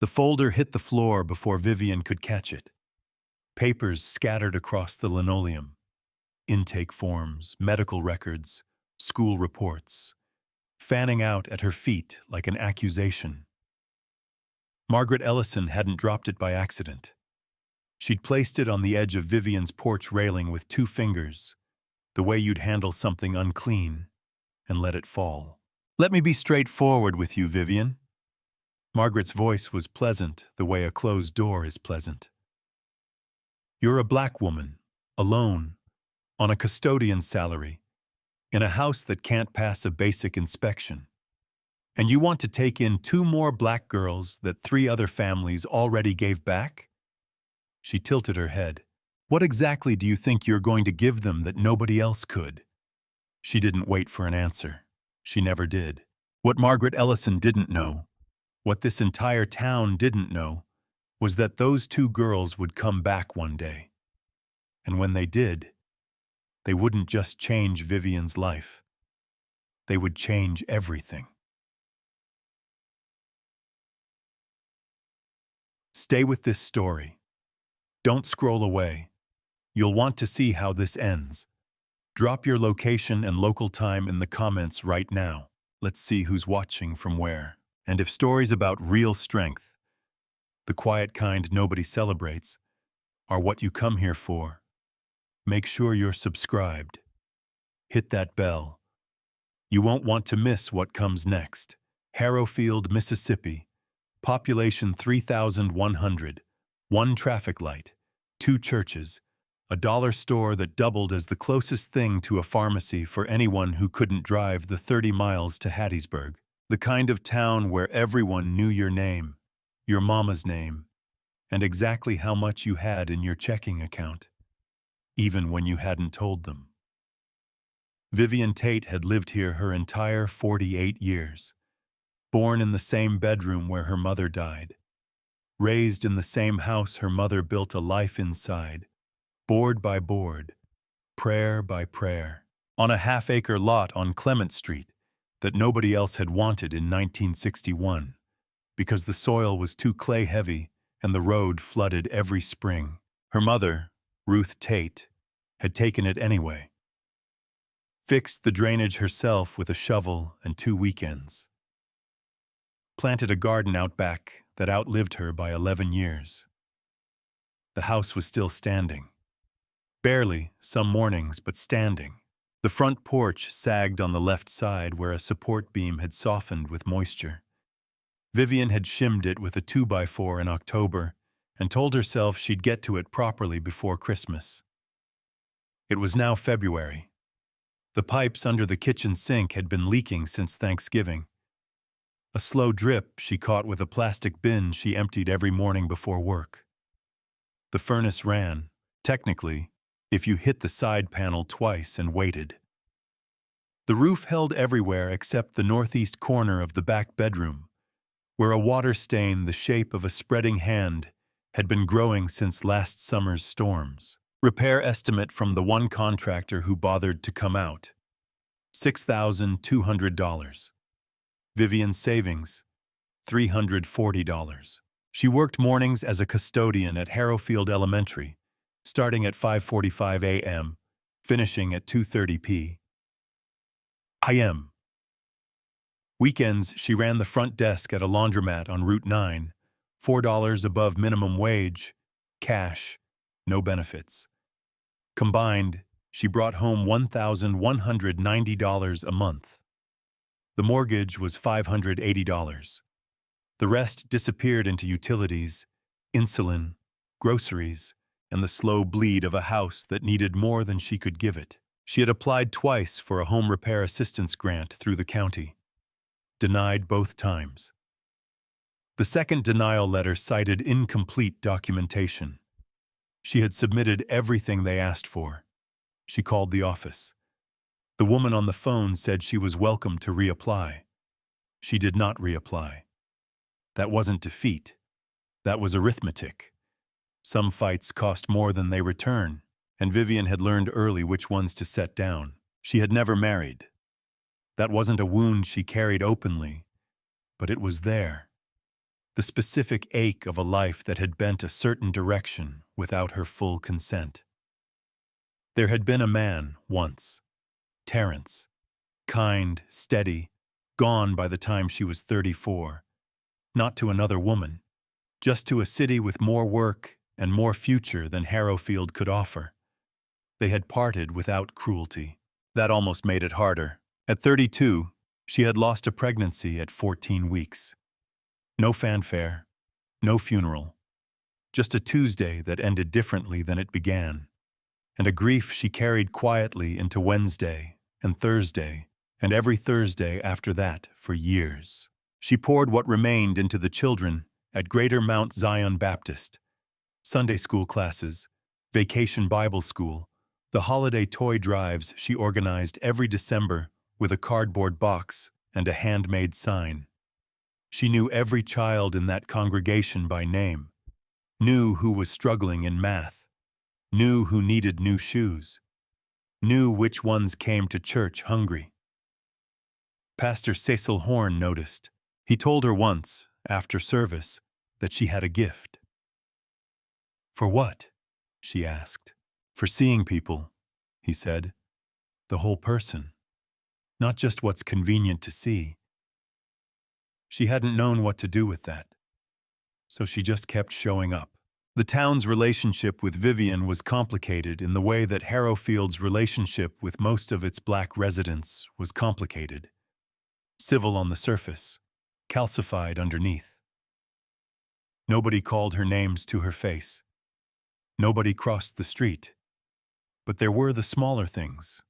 The folder hit the floor before Vivian could catch it. Papers scattered across the linoleum. Intake forms, medical records, school reports, fanning out at her feet like an accusation. Margaret Ellison hadn't dropped it by accident. She'd placed it on the edge of Vivian's porch railing with 2 fingers, the way you'd handle something unclean, and let it fall. "Let me be straightforward with you, Vivian." Margaret's voice was pleasant, the way a closed door is pleasant. "You're a black woman, alone, on a custodian's salary, in a house that can't pass a basic inspection. And you want to take in 2 more black girls that 3 other families already gave back?" She tilted her head. "What exactly do you think you're going to give them that nobody else could?" She didn't wait for an answer. She never did. What Margaret Ellison didn't know, what this entire town didn't know, was that those 2 girls would come back one day. And when they did, they wouldn't just change Vivian's life. They would change everything. Stay with this story. Don't scroll away. You'll want to see how this ends. Drop your location and local time in the comments right now. Let's see who's watching from where. And if stories about real strength, the quiet kind nobody celebrates, are what you come here for, make sure you're subscribed. Hit that bell. You won't want to miss what comes next. Harrowfield, Mississippi. Population 3,100. 1 traffic light. 2 churches. A dollar store that doubled as the closest thing to a pharmacy for anyone who couldn't drive the 30 miles to Hattiesburg. The kind of town where everyone knew your name, your mama's name, and exactly how much you had in your checking account, even when you hadn't told them. Vivian Tate had lived here her entire 48 years, born in the same bedroom where her mother died, raised in the same house her mother built a life inside, board by board, prayer by prayer, on a half-acre lot on Clement Street that nobody else had wanted in 1961 because the soil was too clay-heavy and the road flooded every spring. Her mother, Ruth Tate, had taken it anyway, fixed the drainage herself with a shovel and 2 weekends, planted a garden out back that outlived her by 11 years. The house was still standing. Barely, some mornings, but standing. The front porch sagged on the left side where a support beam had softened with moisture. Vivian had shimmed it with a 2x4 in October and told herself she'd get to it properly before Christmas. It was now February. The pipes under the kitchen sink had been leaking since Thanksgiving. A slow drip she caught with a plastic bin she emptied every morning before work. The furnace ran, technically, if you hit the side panel twice and waited. The roof held everywhere except the northeast corner of the back bedroom, where a water stain the shape of a spreading hand had been growing since last summer's storms. Repair estimate from the one contractor who bothered to come out: $6,200. Vivian's savings: $340. She worked mornings as a custodian at Harrowfield Elementary, starting at 5:45 a.m., finishing at 2:30 p.m. Weekends, she ran the front desk at a laundromat on Route 9, $4 above minimum wage, cash, no benefits. Combined, she brought home $1,190 a month. The mortgage was $580. The rest disappeared into utilities, insulin, groceries, and the slow bleed of a house that needed more than she could give it. She had applied twice for a home repair assistance grant through the county. Denied both times. The second denial letter cited incomplete documentation. She had submitted everything they asked for. She called the office. The woman on the phone said she was welcome to reapply. She did not reapply. That wasn't defeat. That was arithmetic. Some fights cost more than they return, and Vivian had learned early which ones to set down. She had never married. That wasn't a wound she carried openly, but it was there. the specific ache of a life that had bent a certain direction without her full consent. There had been a man once, Terence, kind, steady, gone by the time she was 34, not to another woman, just to a city with more work and more future than Harrowfield could offer. They had parted without cruelty. That almost made it harder. At 32, she had lost a pregnancy at 14 weeks. No fanfare, no funeral, just a Tuesday that ended differently than it began, and a grief she carried quietly into Wednesday and Thursday and every Thursday after that for years. She poured what remained into the children at Greater Mount Zion Baptist, Sunday school classes, vacation Bible school, the holiday toy drives she organized every December with a cardboard box and a handmade sign. She knew every child in that congregation by name, knew who was struggling in math, knew who needed new shoes, knew which ones came to church hungry. Pastor Cecil Horn noticed. He told her once, after service, that she had a gift. "For what?" she asked. "For seeing people," he said. "The whole person. Not just what's convenient to see." She hadn't known what to do with that, so she just kept showing up. The town's relationship with Vivian was complicated in the way that Harrowfield's relationship with most of its black residents was complicated. Civil on the surface, calcified underneath. Nobody called her names to her face. Nobody crossed the street. But there were the smaller things.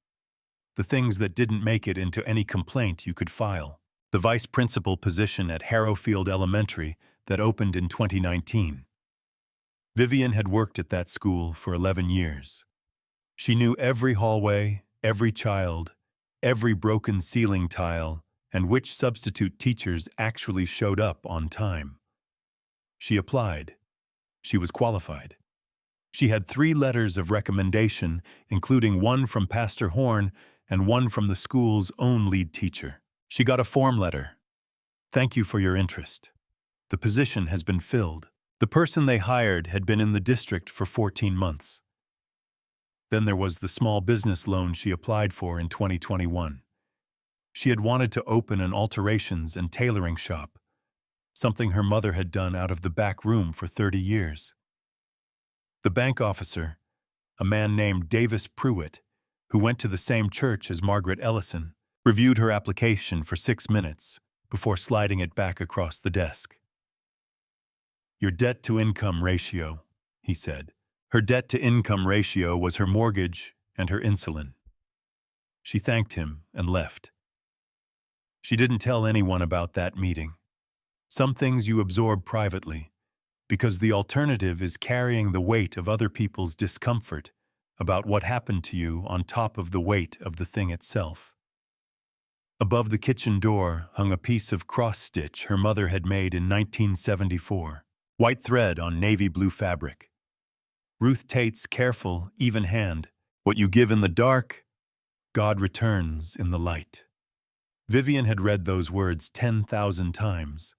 The things that didn't make it into any complaint you could file. The vice principal position at Harrowfield Elementary that opened in 2019. Vivian had worked at that school for 11 years. She knew every hallway, every child, every broken ceiling tile, and which substitute teachers actually showed up on time. She applied. She was qualified. She had 3 letters of recommendation, including one from Pastor Horn and one from the school's own lead teacher. She got a form letter. "Thank you for your interest. The position has been filled." The person they hired had been in the district for 14 months. Then there was the small business loan she applied for in 2021. She had wanted to open an alterations and tailoring shop, something her mother had done out of the back room for 30 years. The bank officer, a man named Davis Pruitt, who went to the same church as Margaret Ellison, reviewed her application for 6 minutes before sliding it back across the desk. "Your debt-to-income ratio," he said. Her debt-to-income ratio was her mortgage and her insulin. She thanked him and left. She didn't tell anyone about that meeting. Some things you absorb privately, because the alternative is carrying the weight of other people's discomfort about what happened to you on top of the weight of the thing itself. Above the kitchen door hung a piece of cross-stitch her mother had made in 1974, white thread on navy blue fabric. Ruth Tate's careful, even hand, "What you give in the dark, God returns in the light." Vivian had read those words 10,000 times.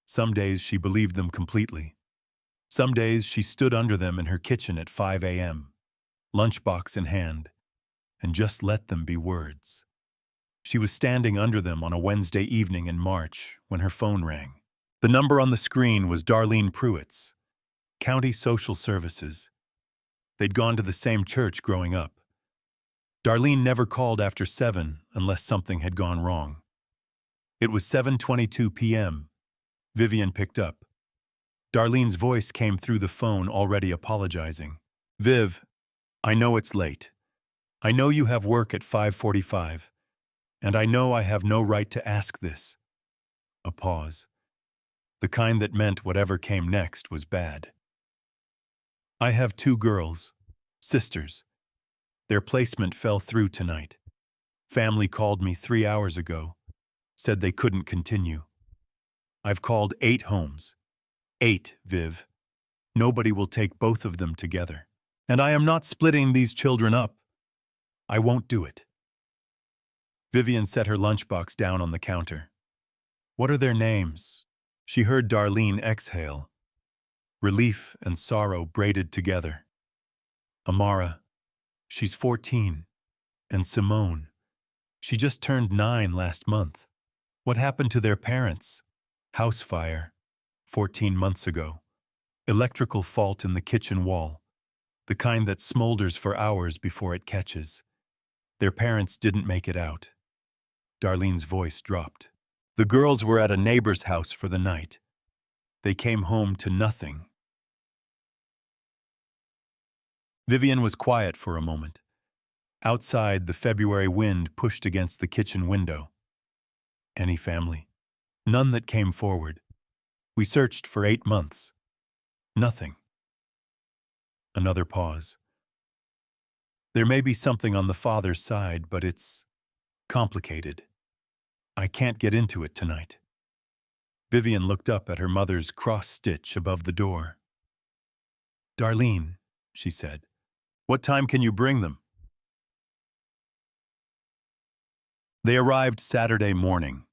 Some days she believed them completely. Some days she stood under them in her kitchen at 5 a.m., lunchbox in hand, and just let them be words. She was standing under them on a Wednesday evening in March when her phone rang. The number on the screen was Darlene Pruitt's, County Social Services. They'd gone to the same church growing up. Darlene never called after 7 unless something had gone wrong. It was 7:22 p.m. Vivian picked up. Darlene's voice came through the phone already apologizing. "Viv, I know it's late. I know you have work at 5:45. And I know I have no right to ask this." A pause. The kind that meant whatever came next was bad. "I have 2 girls, sisters. Their placement fell through tonight. Family called me 3 hours ago, said they couldn't continue. I've called 8 homes. 8, Viv. Nobody will take both of them together. And I am not splitting these children up. I won't do it." Vivian set her lunchbox down on the counter. "What are their names? She heard Darlene exhale, relief and sorrow braided together. Amara, she's 14, and Simone, she just turned 9 last month. What happened to their parents? House fire, 14 months ago. Electrical fault in the kitchen wall, the kind that smolders for hours before it catches. Their parents didn't make it out. Darlene's voice dropped. The girls were at a neighbor's house for the night. They came home to nothing. Vivian was quiet for a moment. Outside, the February wind pushed against the kitchen window. Any family? None that came forward. We searched for 8 months. Nothing. Another pause. There may be something on the father's side, but it's complicated. I can't get into it tonight. Vivian looked up at her mother's cross-stitch above the door. Darlene, she said, what time can you bring them? They arrived Saturday morning.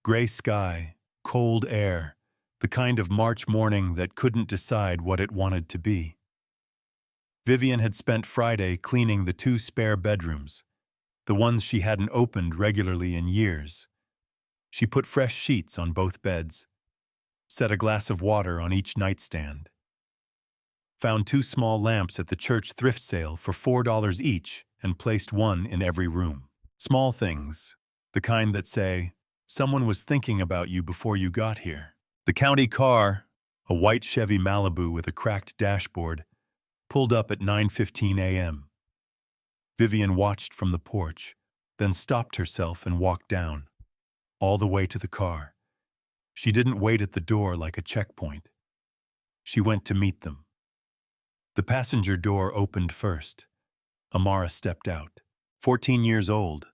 Gray sky, cold air, the kind of March morning that couldn't decide what it wanted to be. Vivian had spent Friday cleaning the 2 spare bedrooms, the ones she hadn't opened regularly in years. She put fresh sheets on both beds, set a glass of water on each nightstand, found 2 small lamps at the church thrift sale for $4 each and placed one in every room. Small things, the kind that say, someone was thinking about you before you got here. The county car, a white Chevy Malibu with a cracked dashboard, pulled up at 9:15 a.m. Vivian watched from the porch, then stopped herself and walked down, all the way to the car. She didn't wait at the door like a checkpoint. She went to meet them. The passenger door opened first. Amara stepped out, 14 years old,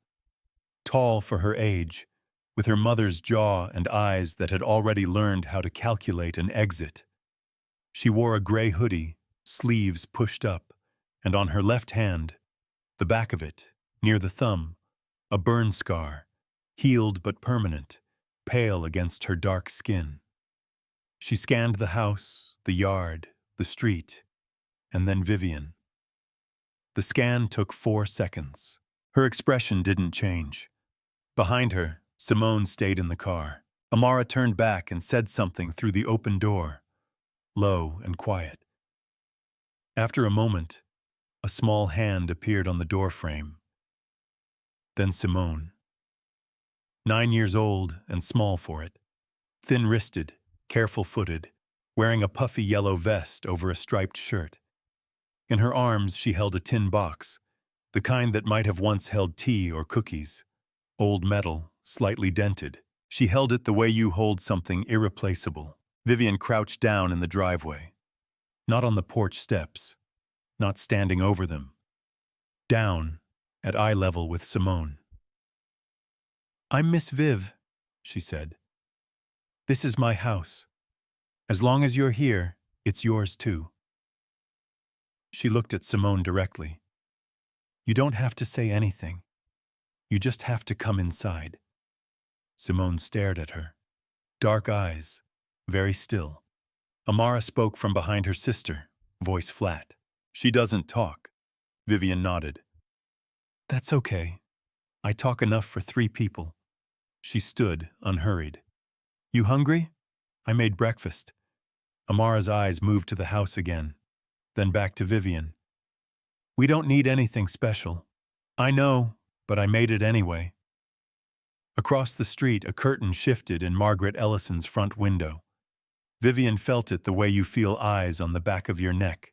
tall for her age, with her mother's jaw and eyes that had already learned how to calculate an exit. She wore a gray hoodie, sleeves pushed up, and on her left hand, the back of it, near the thumb, a burn scar, healed but permanent, pale against her dark skin. She scanned the house, the yard, the street, and then Vivian. The scan took 4 seconds. Her expression didn't change. Behind her, Simone stayed in the car. Amara turned back and said something through the open door, low and quiet. After a moment, a small hand appeared on the doorframe. Then Simone. 9 years old and small for it, thin-wristed, careful-footed, wearing a puffy yellow vest over a striped shirt. In her arms she held a tin box, the kind that might have once held tea or cookies. Old metal, slightly dented. She held it the way you hold something irreplaceable. Vivian crouched down in the driveway. Not on the porch steps, not standing over them. Down, at eye level with Simone. I'm Miss Viv, she said. This is my house. As long as you're here, it's yours too. She looked at Simone directly. You don't have to say anything. You just have to come inside. Simone stared at her. Dark eyes, very still. Amara spoke from behind her sister, voice flat. She doesn't talk. Vivian nodded. That's okay. I talk enough for 3 people. She stood, unhurried. You hungry? I made breakfast. Amara's eyes moved to the house again, then back to Vivian. We don't need anything special. I know, but I made it anyway. Across the street, a curtain shifted in Margaret Ellison's front window. Vivian felt it the way you feel eyes on the back of your neck.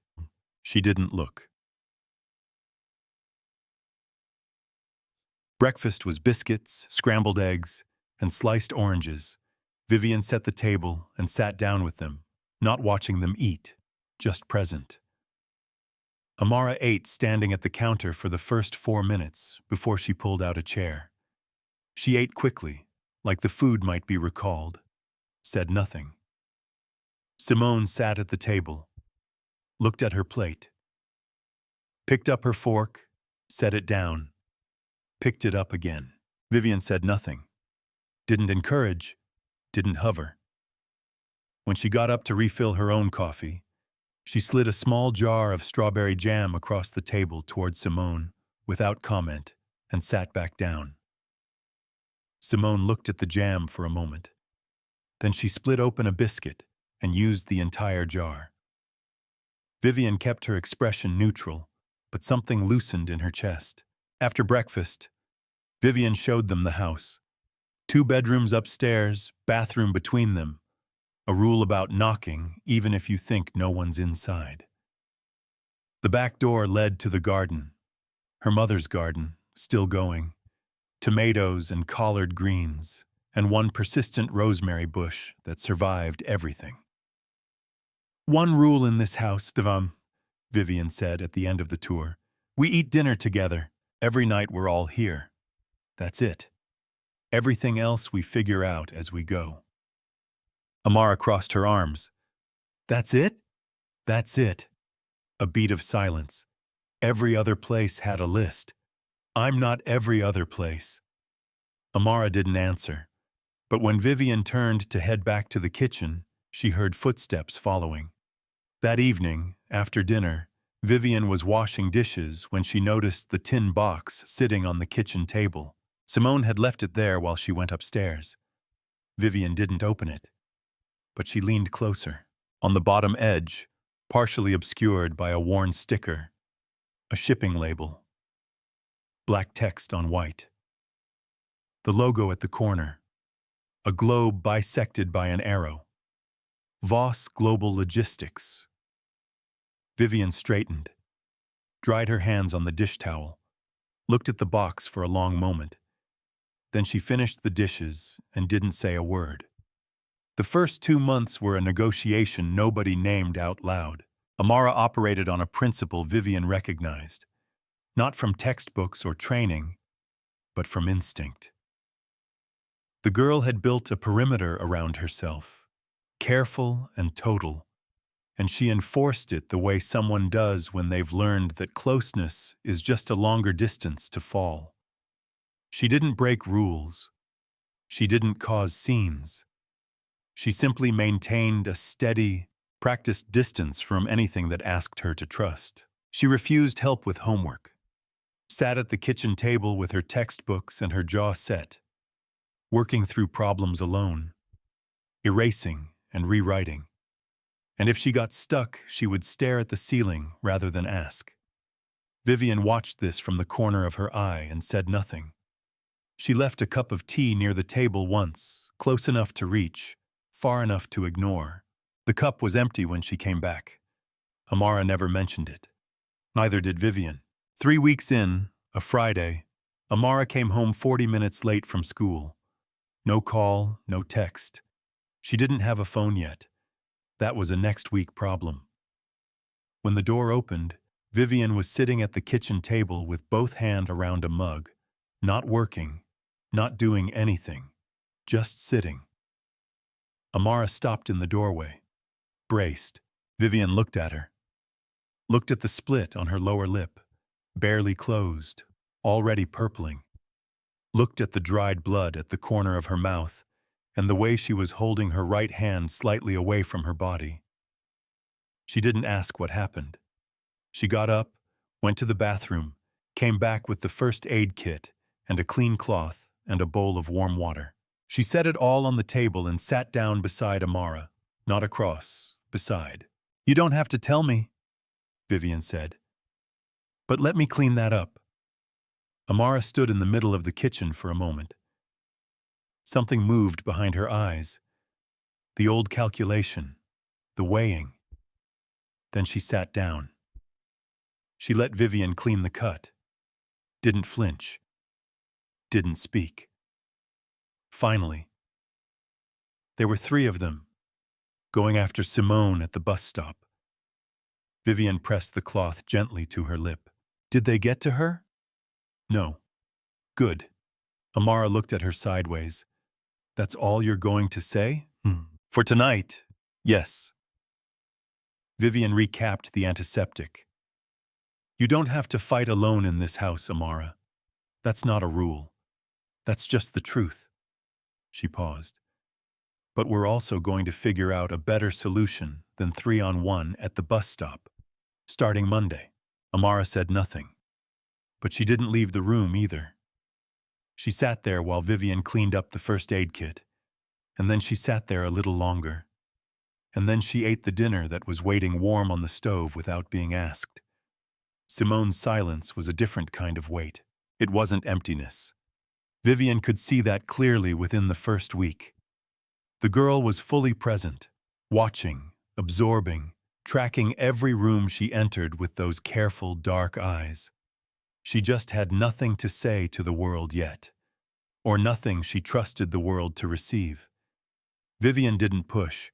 She didn't look. Breakfast was biscuits, scrambled eggs, and sliced oranges. Vivian set the table and sat down with them, not watching them eat, just present. Amara ate standing at the counter for the first 4 minutes before she pulled out a chair. She ate quickly, like the food might be recalled, said nothing. Simone sat at the table, looked at her plate, picked up her fork, set it down, picked it up again. Vivian said nothing, didn't encourage, didn't hover. When she got up to refill her own coffee, she slid a small jar of strawberry jam across the table toward Simone without comment and sat back down. Simone looked at the jam for a moment. Then she split open a biscuit and used the entire jar. Vivian kept her expression neutral, but something loosened in her chest. After breakfast, Vivian showed them the house. 2 bedrooms upstairs, bathroom between them. A rule about knocking, even if you think no one's inside. The back door led to the garden. Her mother's garden, still going. Tomatoes and collard greens, and one persistent rosemary bush that survived everything. "One rule in this house, Vivian said at the end of the tour. We eat dinner together. Every night we're all here. That's it. Everything else we figure out as we go." Amara crossed her arms. "That's it?" "That's it." A beat of silence. Every other place had a list. "I'm not every other place." Amara didn't answer, but when Vivian turned to head back to the kitchen, she heard footsteps following. That evening, after dinner, Vivian was washing dishes when she noticed the tin box sitting on the kitchen table. Simone had left it there while she went upstairs. Vivian didn't open it, but she leaned closer. On the bottom edge, partially obscured by a worn sticker, a shipping label. Black text on white. The logo at the corner. A globe bisected by an arrow. Voss Global Logistics. Vivian straightened, dried her hands on the dish towel, looked at the box for a long moment. Then she finished the dishes and didn't say a word. The first 2 months were a negotiation nobody named out loud. Amara operated on a principle Vivian recognized, not from textbooks or training, but from instinct. The girl had built a perimeter around herself, careful and total, and she enforced it the way someone does when they've learned that closeness is just a longer distance to fall. She didn't break rules. She didn't cause scenes. She simply maintained a steady, practiced distance from anything that asked her to trust. She refused help with homework, sat at the kitchen table with her textbooks and her jaw set, working through problems alone, erasing and rewriting. And if she got stuck, she would stare at the ceiling rather than ask. Vivian watched this from the corner of her eye and said nothing. She left a cup of tea near the table once, close enough to reach, far enough to ignore. The cup was empty when she came back. Amara never mentioned it. Neither did Vivian. 3 weeks in, a Friday, Amara came home 40 minutes late from school. No call, no text. She didn't have a phone yet. That was a next week problem. When the door opened, Vivian was sitting at the kitchen table with both hands around a mug, not working, not doing anything, just sitting. Amara stopped in the doorway, braced. Vivian looked at her, looked at the split on her lower lip, barely closed, already purpling, looked at the dried blood at the corner of her mouth and the way she was holding her right hand slightly away from her body. She didn't ask what happened. She got up, went to the bathroom, came back with the first aid kit and a clean cloth and a bowl of warm water. She set it all on the table and sat down beside Amara, not across, beside. "You don't have to tell me," Vivian said. "But let me clean that up." Amara stood in the middle of the kitchen for a moment. Something moved behind her eyes. The old calculation, the weighing. Then she sat down. She let Vivian clean the cut. Didn't flinch. Didn't speak. Finally, there were 3 of them, going after Simone at the bus stop. Vivian pressed the cloth gently to her lip. "Did they get to her?" "No." "Good." Amara looked at her sideways. "That's all you're going to say?" "For tonight, yes." Vivian recapped the antiseptic. "You don't have to fight alone in this house, Amara. That's not a rule. That's just the truth." She paused. But we're also going to figure out a better solution than 3-on-1 at the bus stop. Starting Monday. Amara said nothing. But she didn't leave the room either. She sat there while Vivian cleaned up the first aid kit. And then she sat there a little longer. And then she ate the dinner that was waiting warm on the stove without being asked. Simone's silence was a different kind of weight. It wasn't emptiness. Vivian could see that clearly within the first week. The girl was fully present, watching, absorbing, tracking every room she entered with those careful, dark eyes. She just had nothing to say to the world yet, or nothing she trusted the world to receive. Vivian didn't push.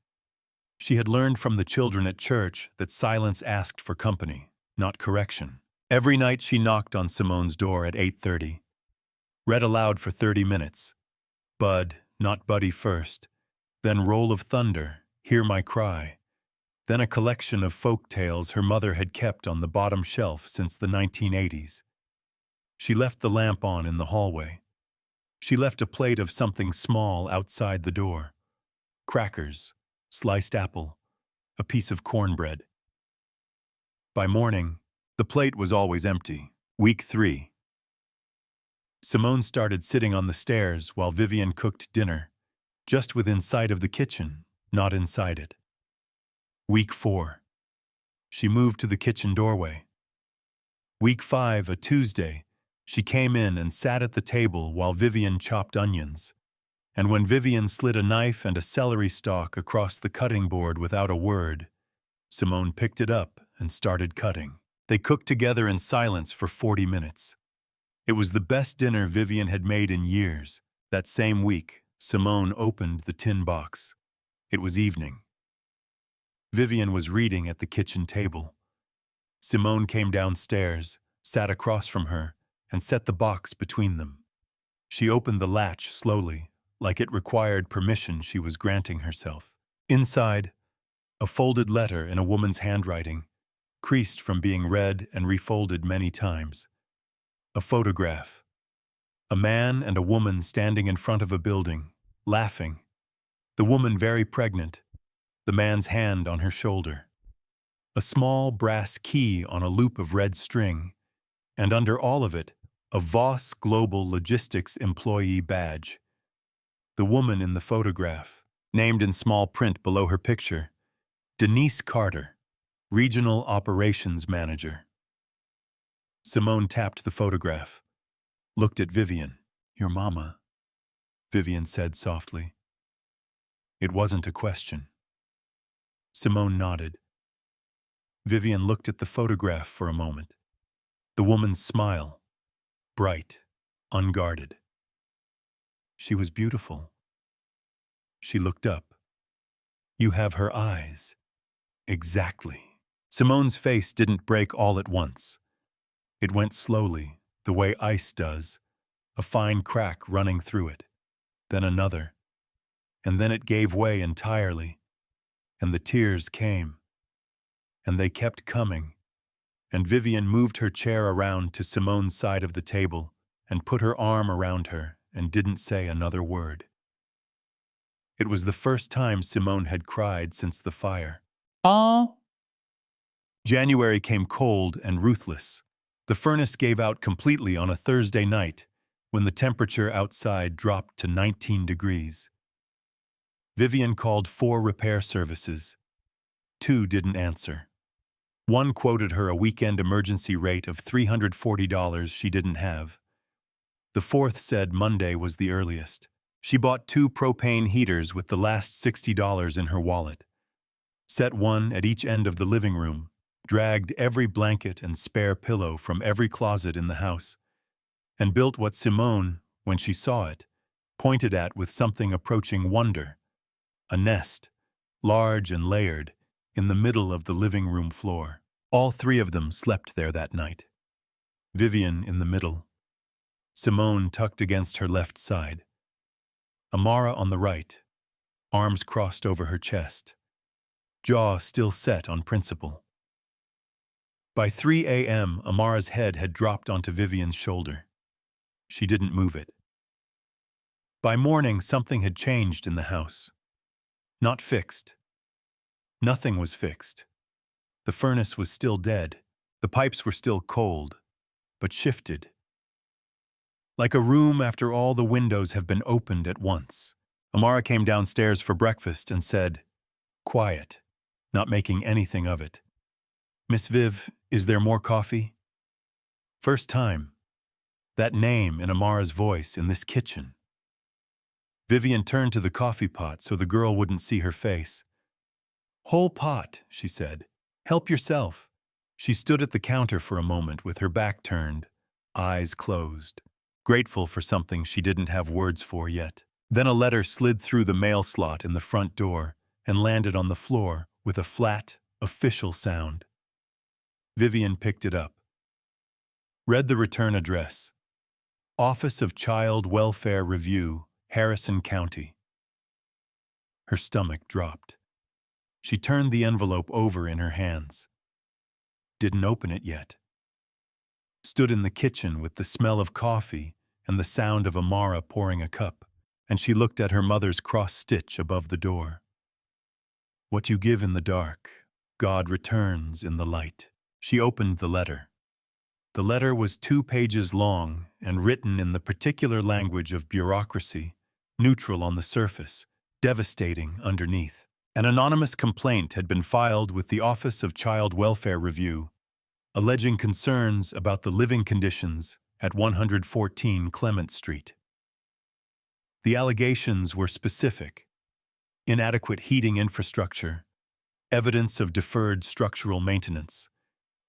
She had learned from the children at church that silence asked for company, not correction. Every night she knocked on Simone's door at 8:30, read aloud for 30 minutes. Bud, not Buddy first, then Roll of Thunder, Hear My Cry, then a collection of folk tales her mother had kept on the bottom shelf since the 1980s. She left the lamp on in the hallway. She left a plate of something small outside the door. Crackers, sliced apple, a piece of cornbread. By morning, the plate was always empty. Week 3. Simone started sitting on the stairs while Vivian cooked dinner, just within sight of the kitchen, not inside it. Week 4. She moved to the kitchen doorway. Week 5, a Tuesday, she came in and sat at the table while Vivian chopped onions. And when Vivian slid a knife and a celery stalk across the cutting board without a word, Simone picked it up and started cutting. They cooked together in silence for 40 minutes. It was the best dinner Vivian had made in years. That same week, Simone opened the tin box. It was evening. Vivian was reading at the kitchen table. Simone came downstairs, sat across from her, and set the box between them. She opened the latch slowly, like it required permission she was granting herself. Inside, a folded letter in a woman's handwriting, creased from being read and refolded many times. A photograph. A man and a woman standing in front of a building, laughing. The woman very pregnant, the man's hand on her shoulder. A small brass key on a loop of red string, and under all of it, a Voss Global Logistics employee badge. The woman in the photograph, named in small print below her picture, Denise Carter, Regional Operations Manager. Simone tapped the photograph, looked at Vivian. "Your mama," Vivian said softly. It wasn't a question. Simone nodded. Vivian looked at the photograph for a moment. The woman's smile, bright, unguarded. She was beautiful. She looked up. "You have her eyes." Exactly. Simone's face didn't break all at once. It went slowly, the way ice does, a fine crack running through it, then another. And then it gave way entirely, and the tears came. And they kept coming. And Vivian moved her chair around to Simone's side of the table and put her arm around her and didn't say another word. It was the first time Simone had cried since the fire. "Oh." January came cold and ruthless. The furnace gave out completely on a Thursday night when the temperature outside dropped to 19 degrees. Vivian called 4 repair services. 2 didn't answer. One quoted her a weekend emergency rate of $340 she didn't have. The 4th said Monday was the earliest. She bought 2 propane heaters with the last $60 in her wallet. Set one at each end of the living room, dragged every blanket and spare pillow from every closet in the house, and built what Simone, when she saw it, pointed at with something approaching wonder. A nest, large and layered, in the middle of the living room floor. All 3 of them slept there that night. Vivian in the middle. Simone tucked against her left side. Amara on the right, arms crossed over her chest. Jaw still set on principle. By 3 a.m., Amara's head had dropped onto Vivian's shoulder. She didn't move it. By morning, something had changed in the house. Not fixed. Nothing was fixed. The furnace was still dead. The pipes were still cold, but shifted. Like a room after all the windows have been opened at once. Amara came downstairs for breakfast and said, quiet, not making anything of it. Miss Viv, is there more coffee? First time. That name in Amara's voice in this kitchen. Vivian turned to the coffee pot so the girl wouldn't see her face. Whole pot, she said. Help yourself. She stood at the counter for a moment with her back turned, eyes closed, grateful for something she didn't have words for yet. Then a letter slid through the mail slot in the front door and landed on the floor with a flat, official sound. Vivian picked it up. Read the return address. Office of Child Welfare Review, Harrison County. Her stomach dropped. She turned the envelope over in her hands. Didn't open it yet. Stood in the kitchen with the smell of coffee and the sound of Amara pouring a cup, and she looked at her mother's cross-stitch above the door. What you give in the dark, God returns in the light. She opened the letter. The letter was 2 pages long and written in the particular language of bureaucracy, neutral on the surface, devastating underneath. An anonymous complaint had been filed with the Office of Child Welfare Review, alleging concerns about the living conditions at 114 Clement Street. The allegations were specific: inadequate heating infrastructure, evidence of deferred structural maintenance,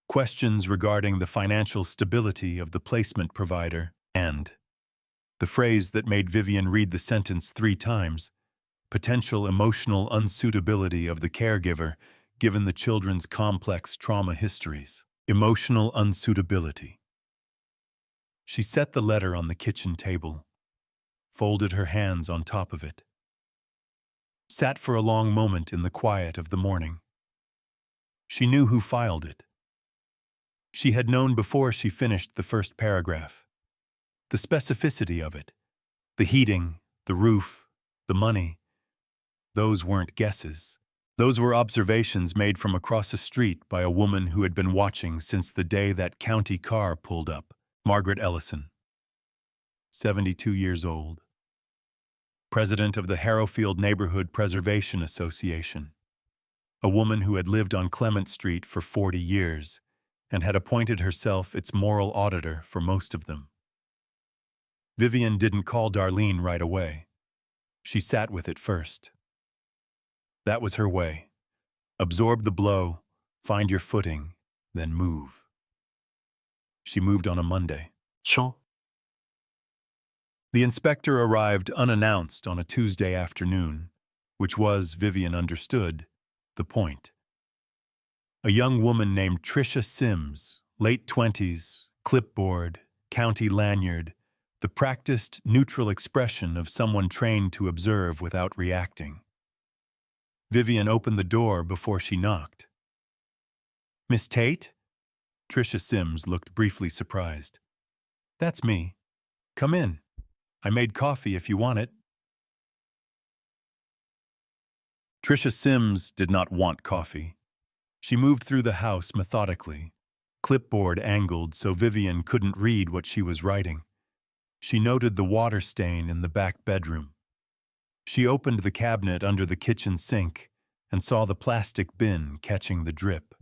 questions regarding the financial stability of the placement provider, and the phrase that made Vivian read the sentence 3 times, potential emotional unsuitability of the caregiver given the children's complex trauma histories. Emotional unsuitability. She set the letter on the kitchen table, folded her hands on top of it, sat for a long moment in the quiet of the morning. She knew who filed it. She had known before she finished the first paragraph. The specificity of it, the heating, the roof, the money, those weren't guesses. Those were observations made from across a street by a woman who had been watching since the day that county car pulled up. Margaret Ellison, 72 years old, president of the Harrowfield Neighborhood Preservation Association, a woman who had lived on Clement Street for 40 years and had appointed herself its moral auditor for most of them. Vivian didn't call Darlene right away. She sat with it first. That was her way. Absorb the blow, find your footing, then move. She moved on a Monday. Sure. The inspector arrived unannounced on a Tuesday afternoon, which was, Vivian understood, the point. A young woman named Tricia Sims, late 20s, clipboard, county lanyard, the practiced, neutral expression of someone trained to observe without reacting. Vivian opened the door before she knocked. Miss Tate? Tricia Sims looked briefly surprised. That's me. Come in. I made coffee if you want it. Tricia Sims did not want coffee. She moved through the house methodically, clipboard angled so Vivian couldn't read what she was writing. She noted the water stain in the back bedroom. She opened the cabinet under the kitchen sink and saw the plastic bin catching the drip.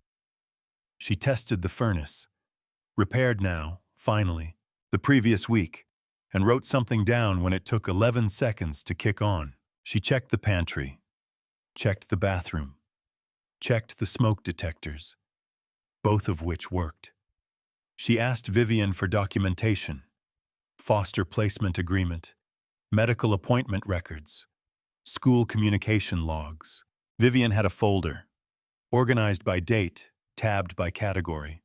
She tested the furnace, repaired now, finally, the previous week, and wrote something down when it took 11 seconds to kick on. She checked the pantry, checked the bathroom, checked the smoke detectors, both of which worked. She asked Vivian for documentation, foster placement agreement, medical appointment records, school communication logs. Vivian had a folder, organized by date, tabbed by category.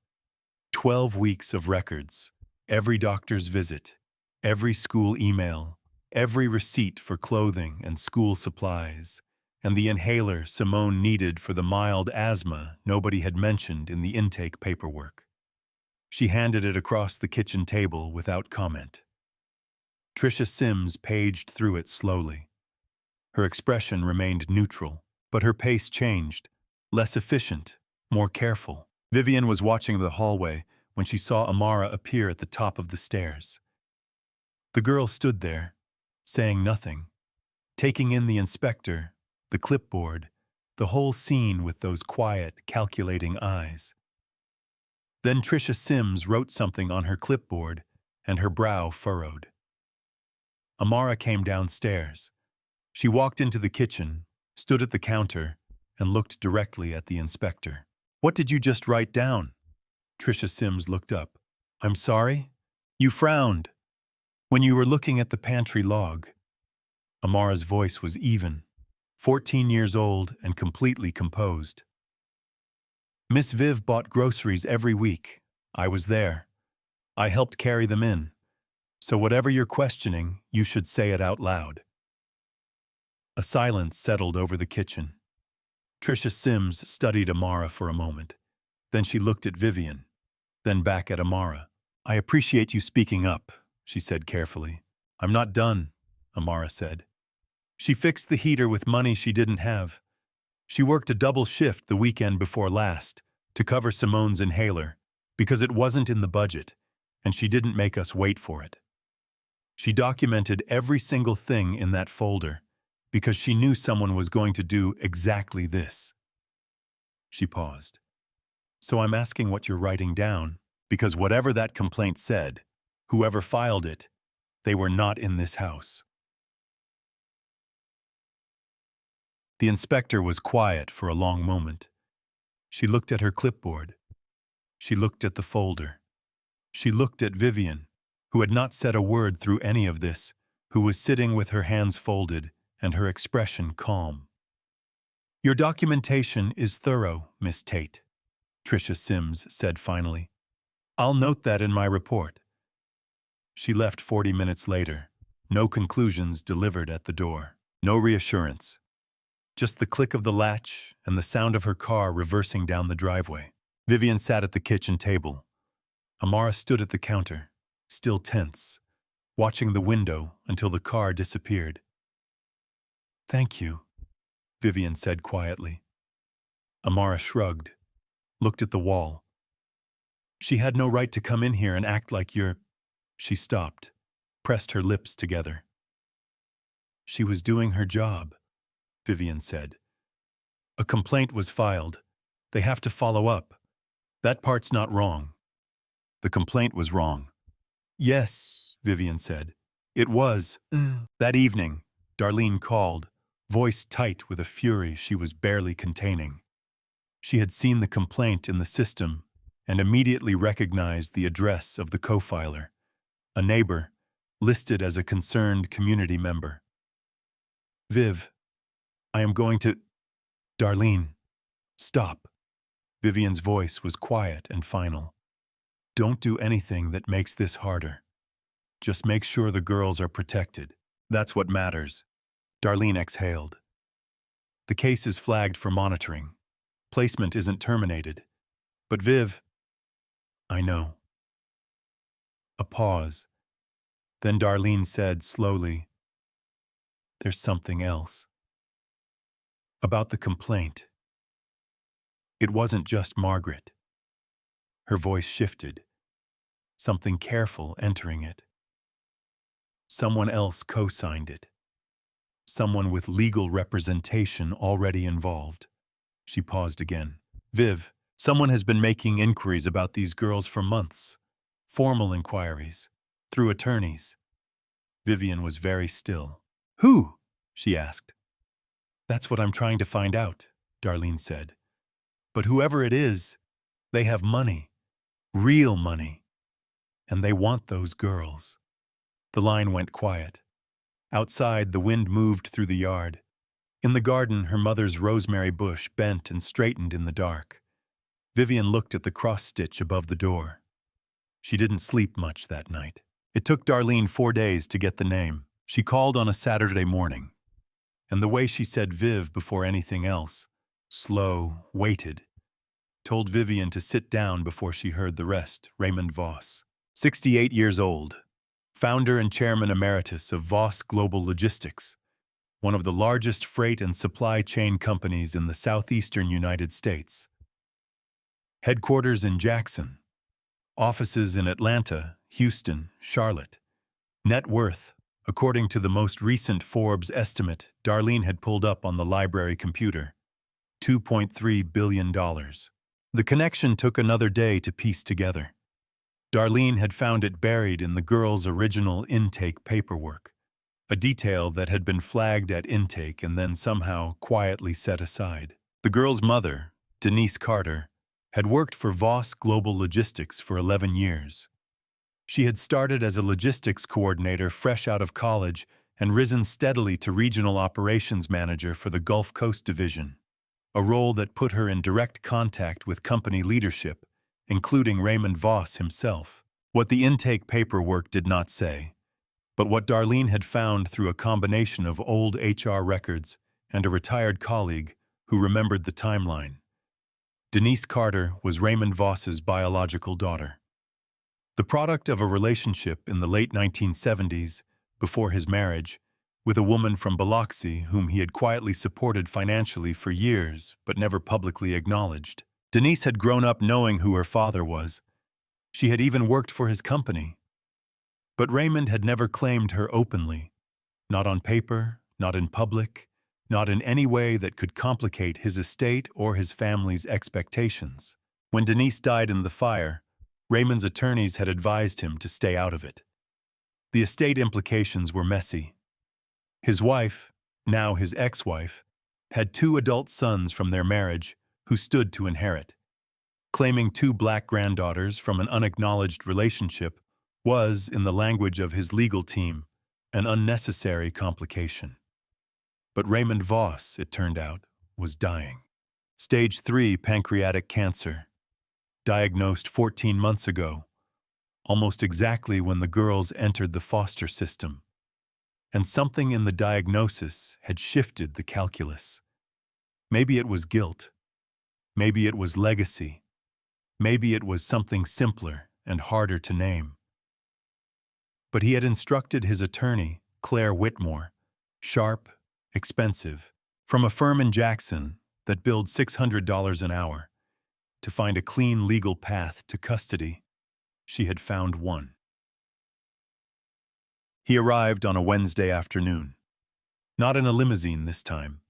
12 weeks of records, every doctor's visit, every school email, every receipt for clothing and school supplies, and the inhaler Simone needed for the mild asthma nobody had mentioned in the intake paperwork. She handed it across the kitchen table without comment. Tricia Sims paged through it slowly. Her expression remained neutral, but her pace changed, less efficient, more careful. Vivian was watching the hallway when she saw Amara appear at the top of the stairs. The girl stood there, saying nothing, taking in the inspector, the clipboard, the whole scene with those quiet, calculating eyes. Then Tricia Sims wrote something on her clipboard, and her brow furrowed. Amara came downstairs. She walked into the kitchen, stood at the counter, and looked directly at the inspector. "What did you just write down?" Tricia Sims looked up. "I'm sorry?" "You frowned when you were looking at the pantry log." Amara's voice was even, 14 years old and completely composed. "Miss Viv bought groceries every week. I was there. I helped carry them in. So whatever you're questioning, you should say it out loud." A silence settled over the kitchen. Tricia Sims studied Amara for a moment. Then she looked at Vivian, then back at Amara. "I appreciate you speaking up," she said carefully. "I'm not done," Amara said. "She fixed the heater with money she didn't have. She worked a double shift the weekend before last to cover Simone's inhaler because it wasn't in the budget, and she didn't make us wait for it. She documented every single thing in that folder because she knew someone was going to do exactly this." She paused. "So I'm asking what you're writing down, because whatever that complaint said, whoever filed it, they were not in this house." The inspector was quiet for a long moment. She looked at her clipboard. She looked at the folder. She looked at Vivian, who had not said a word through any of this, who was sitting with her hands folded and her expression calm. "Your documentation is thorough, Miss Tate," Tricia Sims said finally. "I'll note that in my report." She left 40 minutes later, no conclusions delivered at the door, no reassurance. Just the click of the latch and the sound of her car reversing down the driveway. Vivian sat at the kitchen table. Amara stood at the counter, still tense, watching the window until the car disappeared. "Thank you," Vivian said quietly. Amara shrugged, looked at the wall. "She had no right to come in here and act like you're—" She stopped, pressed her lips together. "She was doing her job," Vivian said. "A complaint was filed. They have to follow up. That part's not wrong." "The complaint was wrong." "Yes," Vivian said. "It was." That evening, Darlene called, voice tight with a fury she was barely containing. She had seen the complaint in the system and immediately recognized the address of the co-filer, a neighbor listed as a concerned community member. "Viv, I am going to—" "Darlene, stop." Vivian's voice was quiet and final. "Don't do anything that makes this harder. Just make sure the girls are protected. That's what matters." Darlene exhaled. "The case is flagged for monitoring. Placement isn't terminated. But Viv—" "I know." A pause. Then Darlene said slowly, "There's something else." About the complaint. It wasn't just Margaret. Her voice shifted, something careful entering it. Someone else co-signed it. Someone with legal representation already involved. She paused again. "Viv, someone has been making inquiries about these girls for months. Formal inquiries, through attorneys." Vivian was very still. "Who?" she asked. "That's what I'm trying to find out," Darlene said. "But whoever it is, they have money, real money, and they want those girls." The line went quiet. Outside, the wind moved through the yard. In the garden, her mother's rosemary bush bent and straightened in the dark. Vivian looked at the cross-stitch above the door. She didn't sleep much that night. It took Darlene 4 days to get the name. She called on a Saturday morning. And the way she said Viv before anything else, slow, weighted, told Vivian to sit down before she heard the rest. Raymond Voss, 68 years old, founder and chairman emeritus of Voss Global Logistics, one of the largest freight and supply chain companies in the southeastern United States. Headquarters in Jackson, offices in Atlanta, Houston, Charlotte. Net worth. According to the most recent Forbes estimate Darlene had pulled up on the library computer, $2.3 billion. The connection took another day to piece together. Darlene had found it buried in the girl's original intake paperwork, a detail that had been flagged at intake and then somehow quietly set aside. The girl's mother, Denise Carter, had worked for Voss Global Logistics for 11 years. She had started as a logistics coordinator fresh out of college and risen steadily to regional operations manager for the Gulf Coast Division, a role that put her in direct contact with company leadership, including Raymond Voss himself. What the intake paperwork did not say, but what Darlene had found through a combination of old HR records and a retired colleague who remembered the timeline. Denise Carter was Raymond Voss's biological daughter. The product of a relationship in the late 1970s, before his marriage, with a woman from Biloxi whom he had quietly supported financially for years but never publicly acknowledged. Denise had grown up knowing who her father was. She had even worked for his company. But Raymond had never claimed her openly, not on paper, not in public, not in any way that could complicate his estate or his family's expectations. When Denise died in the fire, Raymond's attorneys had advised him to stay out of it. The estate implications were messy. His wife, now his ex-wife, had 2 adult sons from their marriage who stood to inherit. Claiming 2 black granddaughters from an unacknowledged relationship was, in the language of his legal team, an unnecessary complication. But Raymond Voss, it turned out, was dying. Stage 3 pancreatic cancer. Diagnosed 14 months ago, almost exactly when the girls entered the foster system. And something in the diagnosis had shifted the calculus. Maybe it was guilt. Maybe it was legacy. Maybe it was something simpler and harder to name. But he had instructed his attorney, Claire Whitmore, sharp, expensive, from a firm in Jackson that billed $600 an hour, to find a clean legal path to custody. She had found one. He arrived on a Wednesday afternoon. Not in a limousine this time.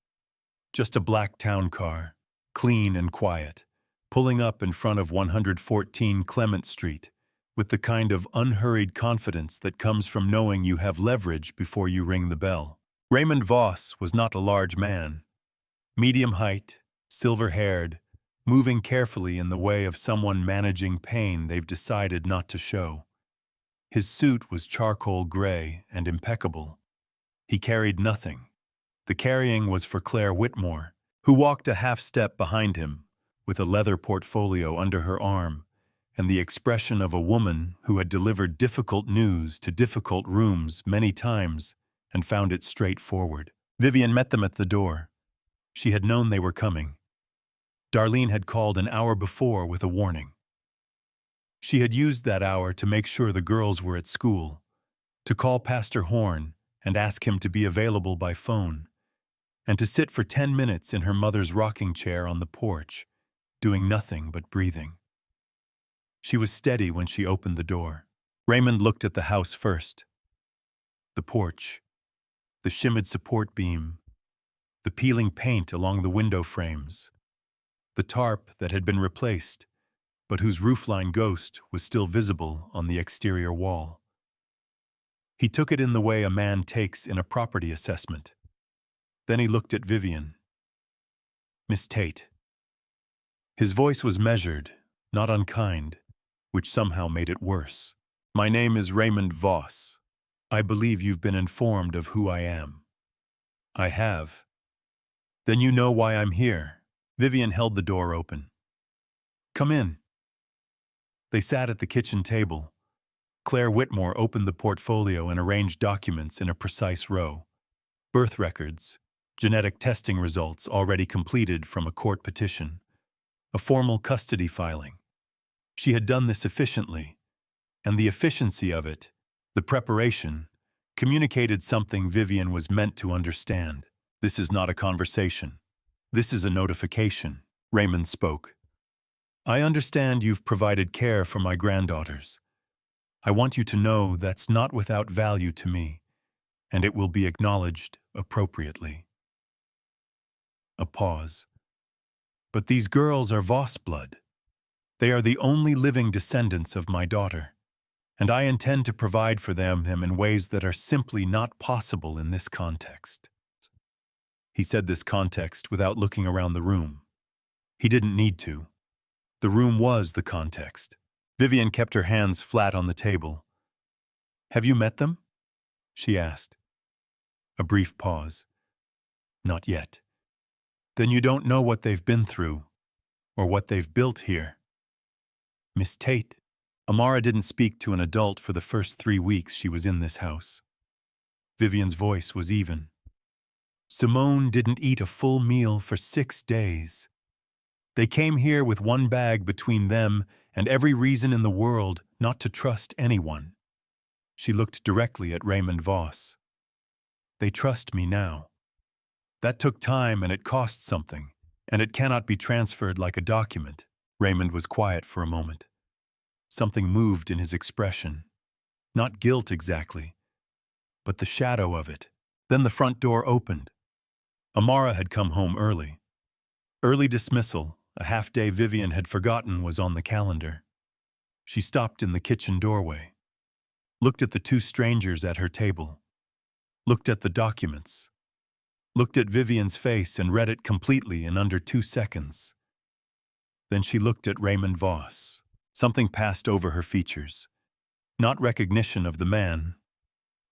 Just a black town car, clean and quiet, pulling up in front of 114 Clement Street, with the kind of unhurried confidence that comes from knowing you have leverage before you ring the bell. Raymond Voss was not a large man. Medium height, silver-haired, moving carefully in the way of someone managing pain they've decided not to show. His suit was charcoal gray and impeccable. He carried nothing. The carrying was for Claire Whitmore, who walked a half-step behind him, with a leather portfolio under her arm, and the expression of a woman who had delivered difficult news to difficult rooms many times and found it straightforward. Vivian met them at the door. She had known they were coming. Darlene had called an hour before with a warning. She had used that hour to make sure the girls were at school, to call Pastor Horn and ask him to be available by phone, and to sit for 10 minutes in her mother's rocking chair on the porch, doing nothing but breathing. She was steady when she opened the door. Raymond looked at the house first. The porch, the shimmered support beam, the peeling paint along the window frames, the tarp that had been replaced, but whose roofline ghost was still visible on the exterior wall. He took it in the way a man takes in a property assessment. Then he looked at Vivian. Miss Tate. His voice was measured, not unkind, which somehow made it worse. My name is Raymond Voss. I believe you've been informed of who I am. I have. Then you know why I'm here. Vivian held the door open. Come in. They sat at the kitchen table. Claire Whitmore opened the portfolio and arranged documents in a precise row. Birth records, genetic testing results already completed from a court petition, a formal custody filing. She had done this efficiently, and the efficiency of it, the preparation, communicated something Vivian was meant to understand. This is not a conversation. This is a notification, Raymond spoke. I understand you've provided care for my granddaughters. I want you to know that's not without value to me, and it will be acknowledged appropriately. A pause. But these girls are Voss blood. They are the only living descendants of my daughter, and I intend to provide for them in ways that are simply not possible in this context. He said this context without looking around the room. He didn't need to. The room was the context. Vivian kept her hands flat on the table. Have you met them? She asked. A brief pause. Not yet. Then you don't know what they've been through, or what they've built here. Miss Tate. Amara didn't speak to an adult for the first 3 weeks she was in this house. Vivian's voice was even. Simone didn't eat a full meal for 6 days. They came here with one bag between them and every reason in the world not to trust anyone. She looked directly at Raymond Voss. They trust me now. That took time and it cost something, and it cannot be transferred like a document. Raymond was quiet for a moment. Something moved in his expression. Not guilt exactly, but the shadow of it. Then the front door opened. Amara had come home early. Early dismissal, a half-day Vivian had forgotten was on the calendar. She stopped in the kitchen doorway, looked at the 2 strangers at her table, looked at the documents, looked at Vivian's face and read it completely in under 2 seconds. Then she looked at Raymond Voss. Something passed over her features. Not recognition of the man,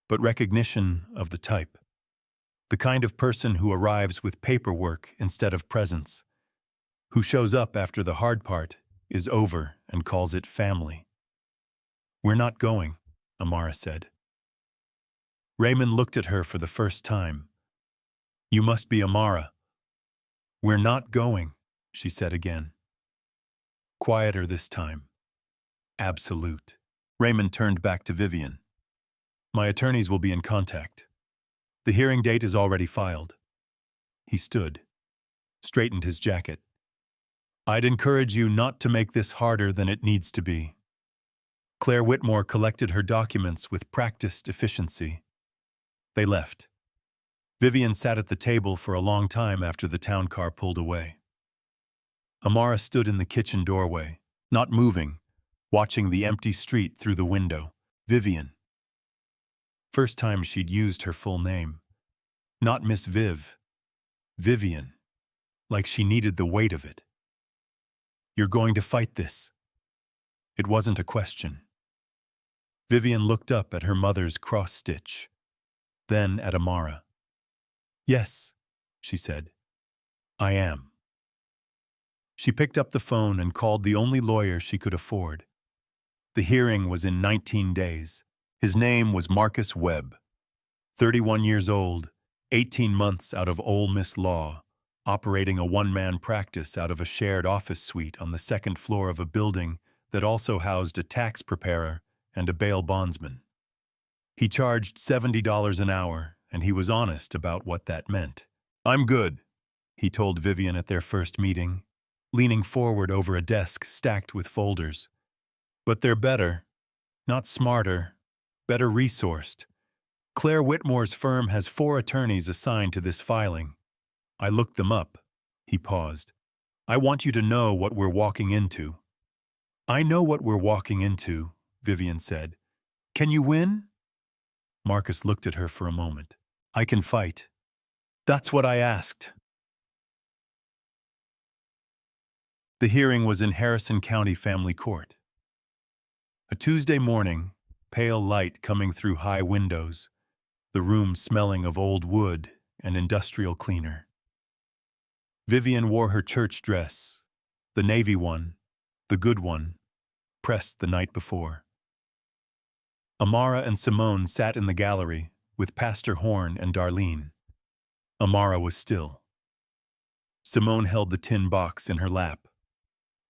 but recognition of the type. The kind of person who arrives with paperwork instead of presence, who shows up after the hard part is over and calls it family. We're not going, Amara said. Raymond looked at her for the first time. You must be Amara. We're not going, she said again. Quieter this time. Absolute. Raymond turned back to Vivian. My attorneys will be in contact. The hearing date is already filed. He stood, straightened his jacket. I'd encourage you not to make this harder than it needs to be. Claire Whitmore collected her documents with practiced efficiency. They left. Vivian sat at the table for a long time after the town car pulled away. Amara stood in the kitchen doorway, not moving, watching the empty street through the window. Vivian. First time she'd used her full name. Not Miss Viv. Vivian. Like she needed the weight of it. You're going to fight this. It wasn't a question. Vivian looked up at her mother's cross-stitch, then at Amara. Yes, she said. I am. She picked up the phone and called the only lawyer she could afford. The hearing was in 19 days. His name was Marcus Webb. 31 years old, 18 months out of Ole Miss Law, operating a one-man practice out of a shared office suite on the 2nd floor of a building that also housed a tax preparer and a bail bondsman. He charged $70 an hour, and he was honest about what that meant. I'm good, he told Vivian at their first meeting, leaning forward over a desk stacked with folders. But they're better, not smarter, better resourced. Claire Whitmore's firm has 4 attorneys assigned to this filing. I looked them up. He paused. I want you to know what we're walking into. I know what we're walking into, Vivian said. Can you win? Marcus looked at her for a moment. I can fight. That's what I asked. The hearing was in Harrison County Family Court. A Tuesday morning, pale light coming through high windows, the room smelling of old wood and industrial cleaner. Vivian wore her church dress, the navy one, the good one, pressed the night before. Amara and Simone sat in the gallery with Pastor Horn and Darlene. Amara was still. Simone held the tin box in her lap.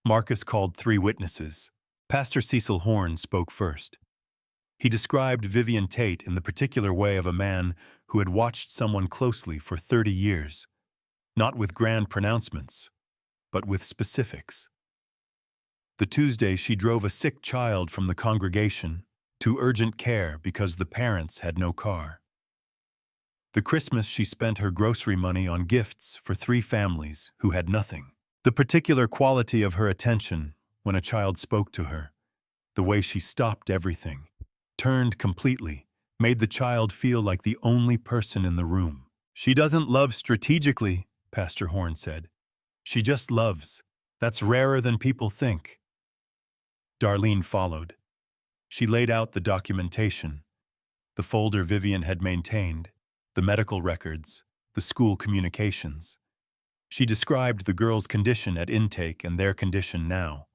Marcus called 3 witnesses. Pastor Cecil Horn spoke first. He described Vivian Tate in the particular way of a man who had watched someone closely for 30 years, not with grand pronouncements, but with specifics. The Tuesday she drove a sick child from the congregation to urgent care because the parents had no car. The Christmas she spent her grocery money on gifts for 3 families who had nothing. The particular quality of her attention when a child spoke to her, the way she stopped everything, turned completely, made the child feel like the only person in the room. She doesn't love strategically, Pastor Horn said. She just loves. That's rarer than people think. Darlene followed. She laid out the documentation, the folder Vivian had maintained, the medical records, the school communications. She described the girls' condition at intake and their condition now.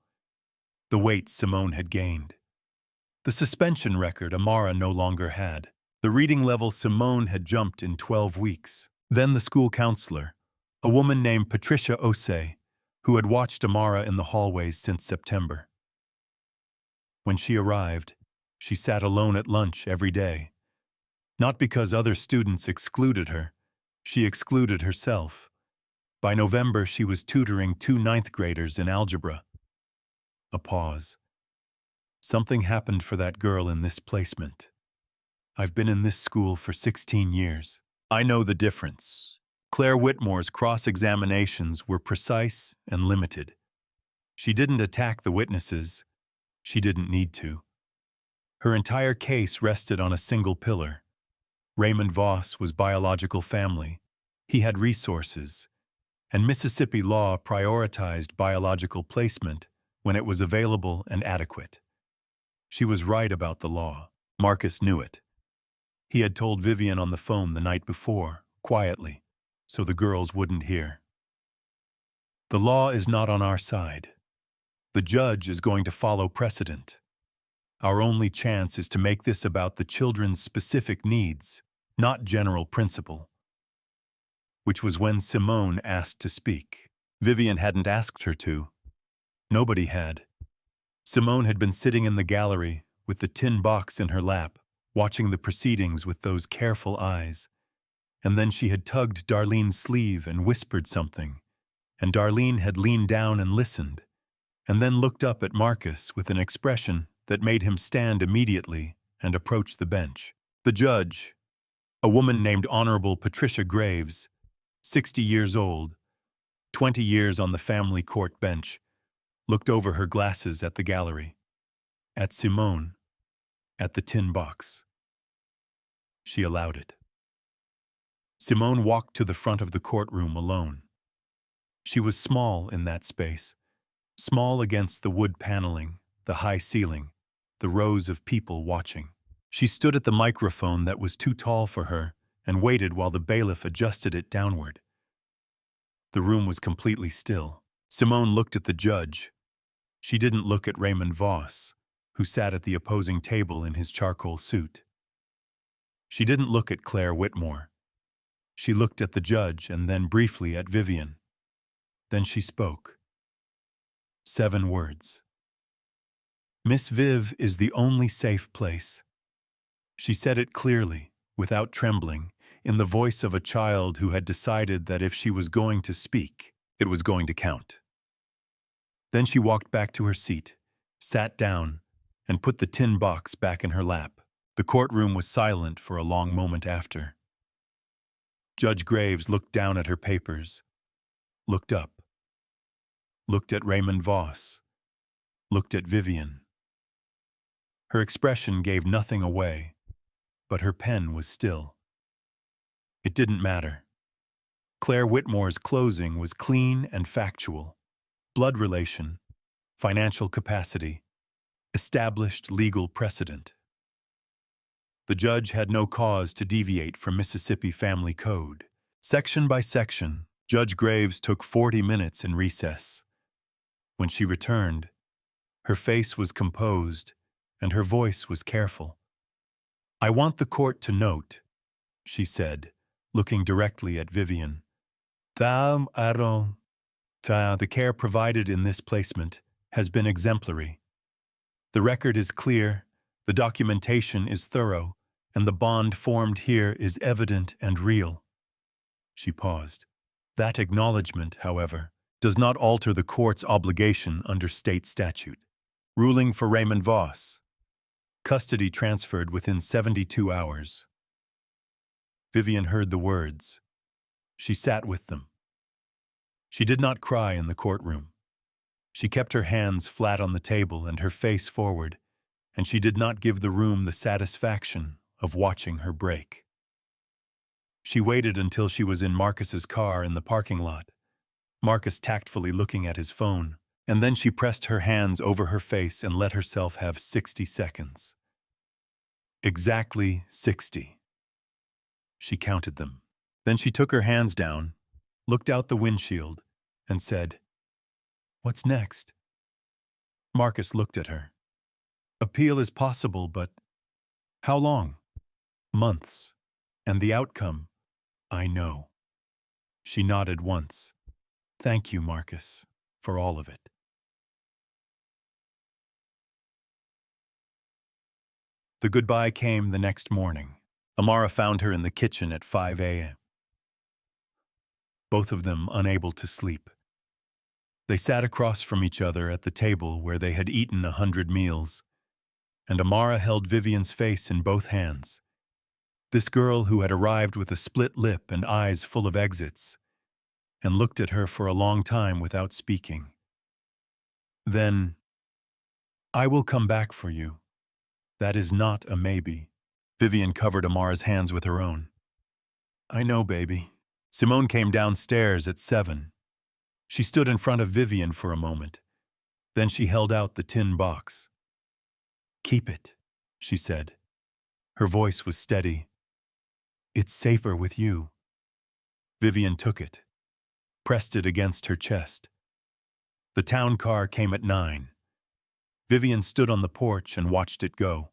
The weight Simone had gained. The suspension record Amara no longer had. The reading level Simone had jumped in 12 weeks. Then the school counselor, a woman named Patricia Osei, who had watched Amara in the hallways since September. When she arrived, she sat alone at lunch every day. Not because other students excluded her, she excluded herself. By November, she was tutoring 2 ninth graders in algebra. A pause. Something happened for that girl in this placement. I've been in this school for 16 years. I know the difference. Claire Whitmore's cross-examinations were precise and limited. She didn't attack the witnesses. She didn't need to. Her entire case rested on a single pillar. Raymond Voss was biological family. He had resources. And Mississippi law prioritized biological placement when it was available and adequate. She was right about the law. Marcus knew it. He had told Vivian on the phone the night before, quietly, so the girls wouldn't hear. The law is not on our side. The judge is going to follow precedent. Our only chance is to make this about the children's specific needs, not general principle. Which was when Simone asked to speak. Vivian hadn't asked her to. Nobody had. Simone had been sitting in the gallery with the tin box in her lap, watching the proceedings with those careful eyes. And then she had tugged Darlene's sleeve and whispered something, and Darlene had leaned down and listened, and then looked up at Marcus with an expression that made him stand immediately and approach the bench. The judge, a woman named Honorable Patricia Graves, 60 years old, 20 years on the family court bench, looked over her glasses at the gallery, at Simone, at the tin box. She allowed it. Simone walked to the front of the courtroom alone. She was small in that space, small against the wood paneling, the high ceiling, the rows of people watching. She stood at the microphone that was too tall for her and waited while the bailiff adjusted it downward. The room was completely still. Simone looked at the judge. She didn't look at Raymond Voss, who sat at the opposing table in his charcoal suit. She didn't look at Claire Whitmore. She looked at the judge and then briefly at Vivian. Then she spoke. 7 words. Miss Viv is the only safe place. She said it clearly, without trembling, in the voice of a child who had decided that if she was going to speak, it was going to count. Then she walked back to her seat, sat down, and put the tin box back in her lap. The courtroom was silent for a long moment after. Judge Graves looked down at her papers, looked up, looked at Raymond Voss, looked at Vivian. Her expression gave nothing away, but her pen was still. It didn't matter. Claire Whitmore's closing was clean and factual. Blood relation, financial capacity, established legal precedent. The judge had no cause to deviate from Mississippi Family Code. Section by section, Judge Graves took 40 minutes in recess. When she returned, her face was composed and her voice was careful. I want the court to note, she said, looking directly at Vivian, the care provided in this placement has been exemplary. The record is clear The documentation is thorough, and the bond formed here is evident and real. She paused. That acknowledgement, however, does not alter the court's obligation under state statute. Ruling for Raymond Voss. Custody transferred within 72 hours. Vivian heard the words. She sat with them. She did not cry in the courtroom. She kept her hands flat on the table and her face forward, and she did not give the room the satisfaction of watching her break. She waited until she was in Marcus's car in the parking lot, Marcus tactfully looking at his phone, and then she pressed her hands over her face and let herself have 60 seconds. Exactly 60. She counted them. Then she took her hands down, looked out the windshield, and said, "What's next?" Marcus looked at her. "Appeal is possible, but how long?" "Months. And the outcome, I know." She nodded once. "Thank you, Marcus, for all of it." The goodbye came the next morning. Amara found her in the kitchen at 5 a.m. Both of them unable to sleep. They sat across from each other at the table where they had eaten 100 meals, and Amara held Vivian's face in both hands. This girl who had arrived with a split lip and eyes full of exits, and looked at her for a long time without speaking. Then, "I will come back for you. That is not a maybe." Vivian covered Amara's hands with her own. "I know, baby." Simone came downstairs at 7. She stood in front of Vivian for a moment. Then she held out the tin box. "Keep it," she said. Her voice was steady. "It's safer with you." Vivian took it, pressed it against her chest. The town car came at 9. Vivian stood on the porch and watched it go.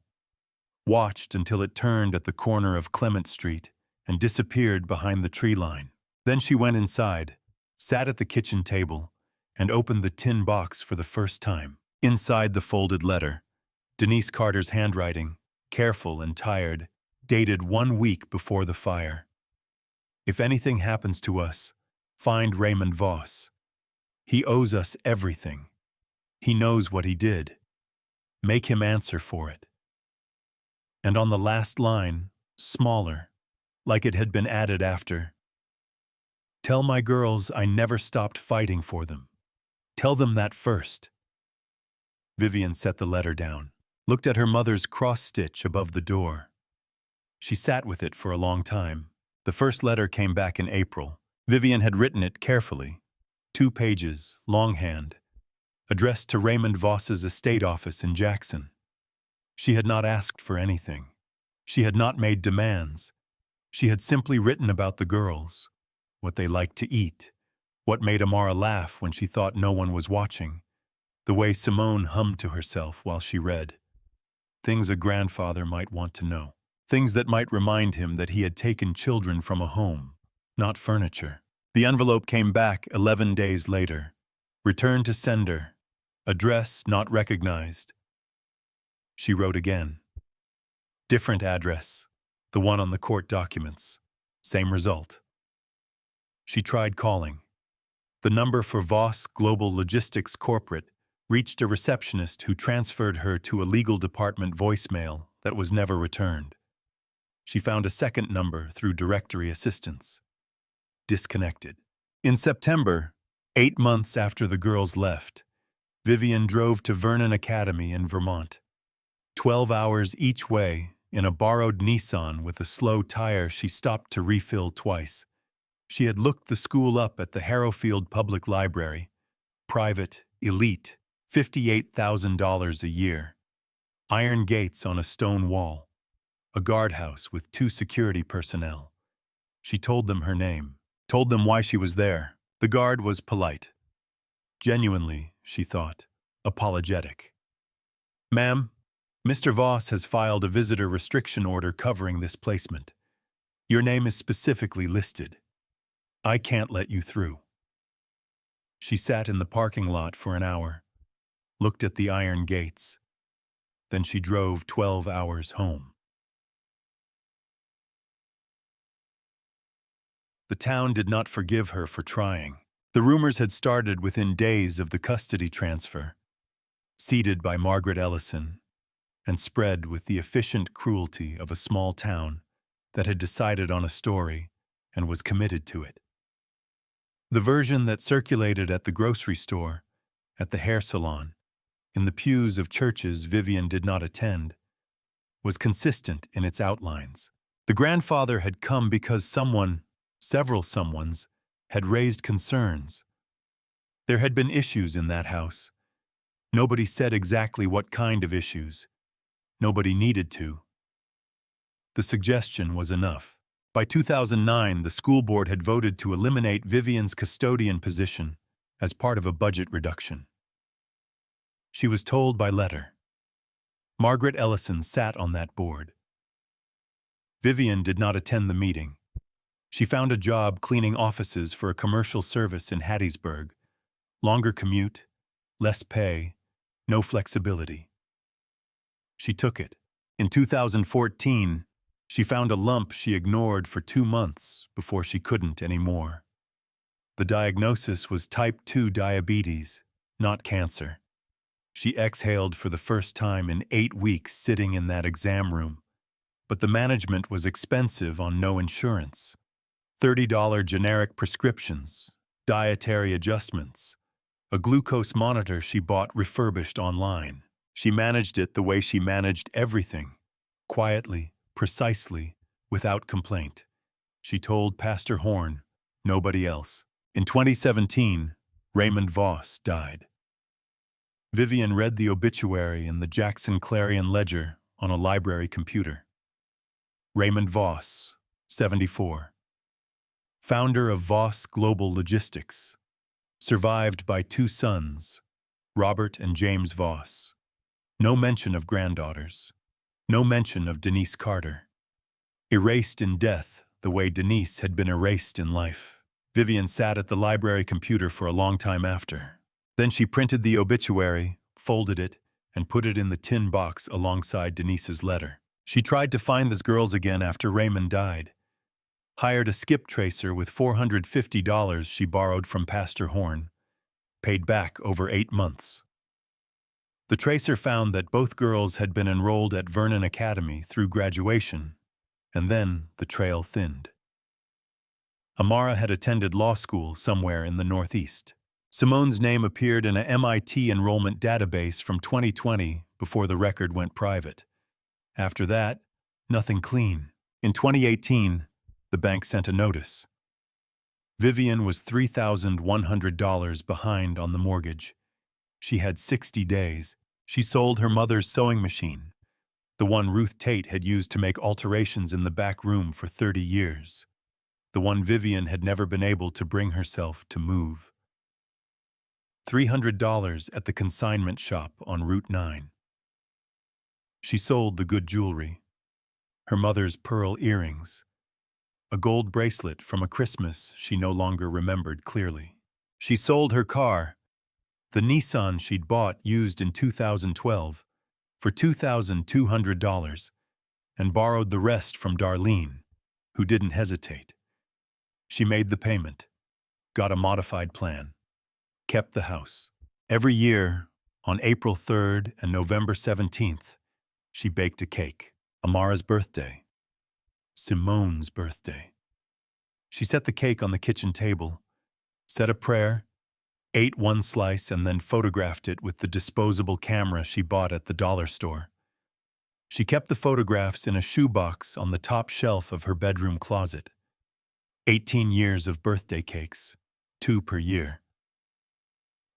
Watched until it turned at the corner of Clement Street and disappeared behind the tree line. Then she went inside, sat at the kitchen table, and opened the tin box for the first time. Inside the folded letter, Denise Carter's handwriting, careful and tired, dated 1 week before the fire. "If anything happens to us, find Raymond Voss. He owes us everything. He knows what he did. Make him answer for it." And on the last line, smaller, like it had been added after, "Tell my girls I never stopped fighting for them. Tell them that first." Vivian set the letter down, looked at her mother's cross-stitch above the door. She sat with it for a long time. The first letter came back in April. Vivian had written it carefully, 2 pages, longhand, addressed to Raymond Voss's estate office in Jackson. She had not asked for anything. She had not made demands. She had simply written about the girls, what they liked to eat, what made Amara laugh when she thought no one was watching, the way Simone hummed to herself while she read. Things a grandfather might want to know. Things that might remind him that he had taken children from a home, not furniture. The envelope came back 11 days later. Return to sender. Address not recognized. She wrote again. Different address. The one on the court documents. Same result. She tried calling. The number for Voss Global Logistics Corporate reached a receptionist who transferred her to a legal department voicemail that was never returned. She found a second number through directory assistance. Disconnected. In September, 8 months after the girls left, Vivian drove to Vernon Academy in Vermont. 12 hours each way in a borrowed Nissan with a slow tire she stopped to refill twice. She had looked the school up at the Harrowfield Public Library. Private, elite, $58,000 a year. Iron gates on a stone wall. A guardhouse with 2 security personnel. She told them her name, told them why she was there. The guard was polite. Genuinely, she thought, apologetic. "Ma'am, Mr. Voss has filed a visitor restriction order covering this placement. Your name is specifically listed. I can't let you through." She sat in the parking lot for an hour, looked at the iron gates. Then she drove 12 hours home. The town did not forgive her for trying. The rumors had started within days of the custody transfer, seeded by Margaret Ellison, and spread with the efficient cruelty of a small town that had decided on a story and was committed to it. The version that circulated at the grocery store, at the hair salon, in the pews of churches Vivian did not attend, was consistent in its outlines. The grandfather had come because several someones, had raised concerns. There had been issues in that house. Nobody said exactly what kind of issues. Nobody needed to. The suggestion was enough. By 2009, the school board had voted to eliminate Vivian's custodian position as part of a budget reduction. She was told by letter. Margaret Ellison sat on that board. Vivian did not attend the meeting. She found a job cleaning offices for a commercial service in Hattiesburg. Longer commute, less pay, no flexibility. She took it. In 2014, she found a lump she ignored for 2 months before she couldn't anymore. The diagnosis was type 2 diabetes, not cancer. She exhaled for the first time in 8 weeks sitting in that exam room, but the management was expensive on no insurance. $30 generic prescriptions, dietary adjustments, a glucose monitor she bought refurbished online. She managed it the way she managed everything, quietly, precisely, without complaint. She told Pastor Horn, nobody else. In 2017, Raymond Voss died. Vivian read the obituary in the Jackson Clarion Ledger on a library computer. Raymond Voss, 74. Founder of Voss Global Logistics, survived by 2 sons, Robert and James Voss. No mention of granddaughters. No mention of Denise Carter. Erased in death the way Denise had been erased in life. Vivian sat at the library computer for a long time after. Then she printed the obituary, folded it, and put it in the tin box alongside Denise's letter. She tried to find those girls again after Raymond died. Hired a skip tracer with $450 she borrowed from Pastor Horn, paid back over 8 months. The tracer found that both girls had been enrolled at Vernon Academy through graduation, and then the trail thinned. Amara had attended law school somewhere in the Northeast. Simone's name appeared in a MIT enrollment database from 2020 before the record went private. After that, nothing clean. In 2018, the bank sent a notice. Vivian was $3,100 behind on the mortgage. She had 60 days. She sold her mother's sewing machine, the one Ruth Tate had used to make alterations in the back room for 30 years, the one Vivian had never been able to bring herself to move. $300 at the consignment shop on Route 9. She sold the good jewelry, her mother's pearl earrings, a gold bracelet from a Christmas she no longer remembered clearly. She sold her car, the Nissan she'd bought used in 2012, for $2,200, and borrowed the rest from Darlene, who didn't hesitate. She made the payment, got a modified plan, kept the house. Every year, on April 3rd and November 17th, she baked a cake. Amara's birthday. Simone's birthday. She set the cake on the kitchen table, said a prayer, ate one slice and then photographed it with the disposable camera she bought at the dollar store. She kept the photographs in a shoebox on the top shelf of her bedroom closet. 18 years of birthday cakes, 2 per year.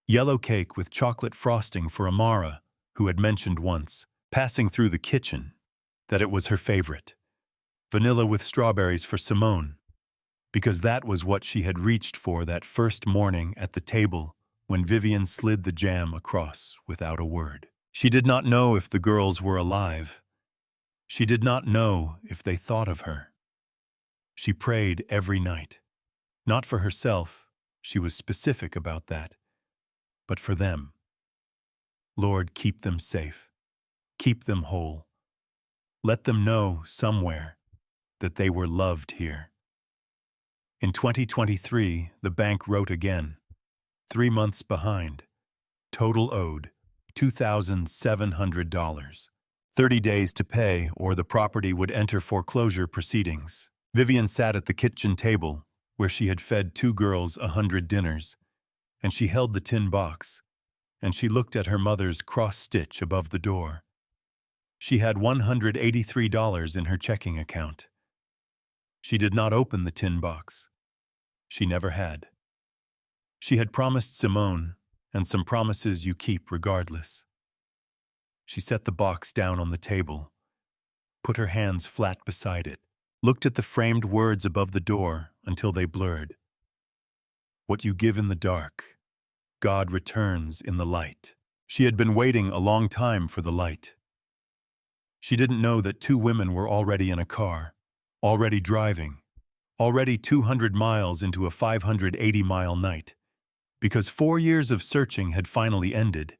Yellow cake with chocolate frosting for Amara, who had mentioned once, passing through the kitchen, that it was her favorite. Vanilla with strawberries for Simone, because that was what she had reached for that first morning at the table when Vivian slid the jam across without a word. She did not know if the girls were alive. She did not know if they thought of her. She prayed every night. Not for herself, she was specific about that, but for them. Lord, keep them safe. Keep them whole. Let them know, somewhere, that they were loved here. In 2023, the bank wrote again. 3 months behind. Total owed $2,700. 30 days to pay, or the property would enter foreclosure proceedings. Vivian sat at the kitchen table, where she had fed 2 girls 100 dinners, and she held the tin box, and she looked at her mother's cross-stitch above the door. She had $183 in her checking account. She did not open the tin box. She never had. She had promised Simone, and some promises you keep regardless. She set the box down on the table, put her hands flat beside it, looked at the framed words above the door until they blurred. What you give in the dark, God returns in the light. She had been waiting a long time for the light. She didn't know that 2 women were already in a car, already driving, already 200 miles into a 580-mile night, because 4 years of searching had finally ended,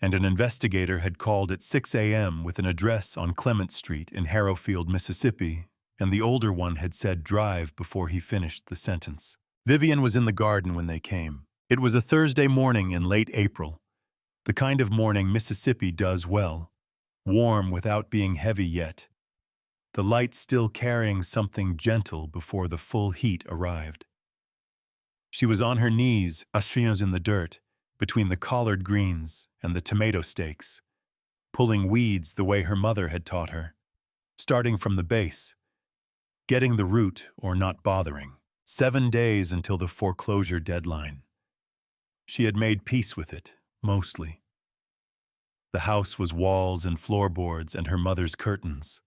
and an investigator had called at 6 a.m. with an address on Clement Street in Harrowfield, Mississippi, and the older one had said drive before he finished the sentence. Vivian was in the garden when they came. It was a Thursday morning in late April, the kind of morning Mississippi does well, warm without being heavy yet, the light still carrying something gentle before the full heat arrived. She was on her knees, astrines in the dirt, between the collard greens and the tomato stakes, pulling weeds the way her mother had taught her, starting from the base, getting the root or not bothering. 7 days until the foreclosure deadline. She had made peace with it, mostly. The house was walls and floorboards and her mother's curtains.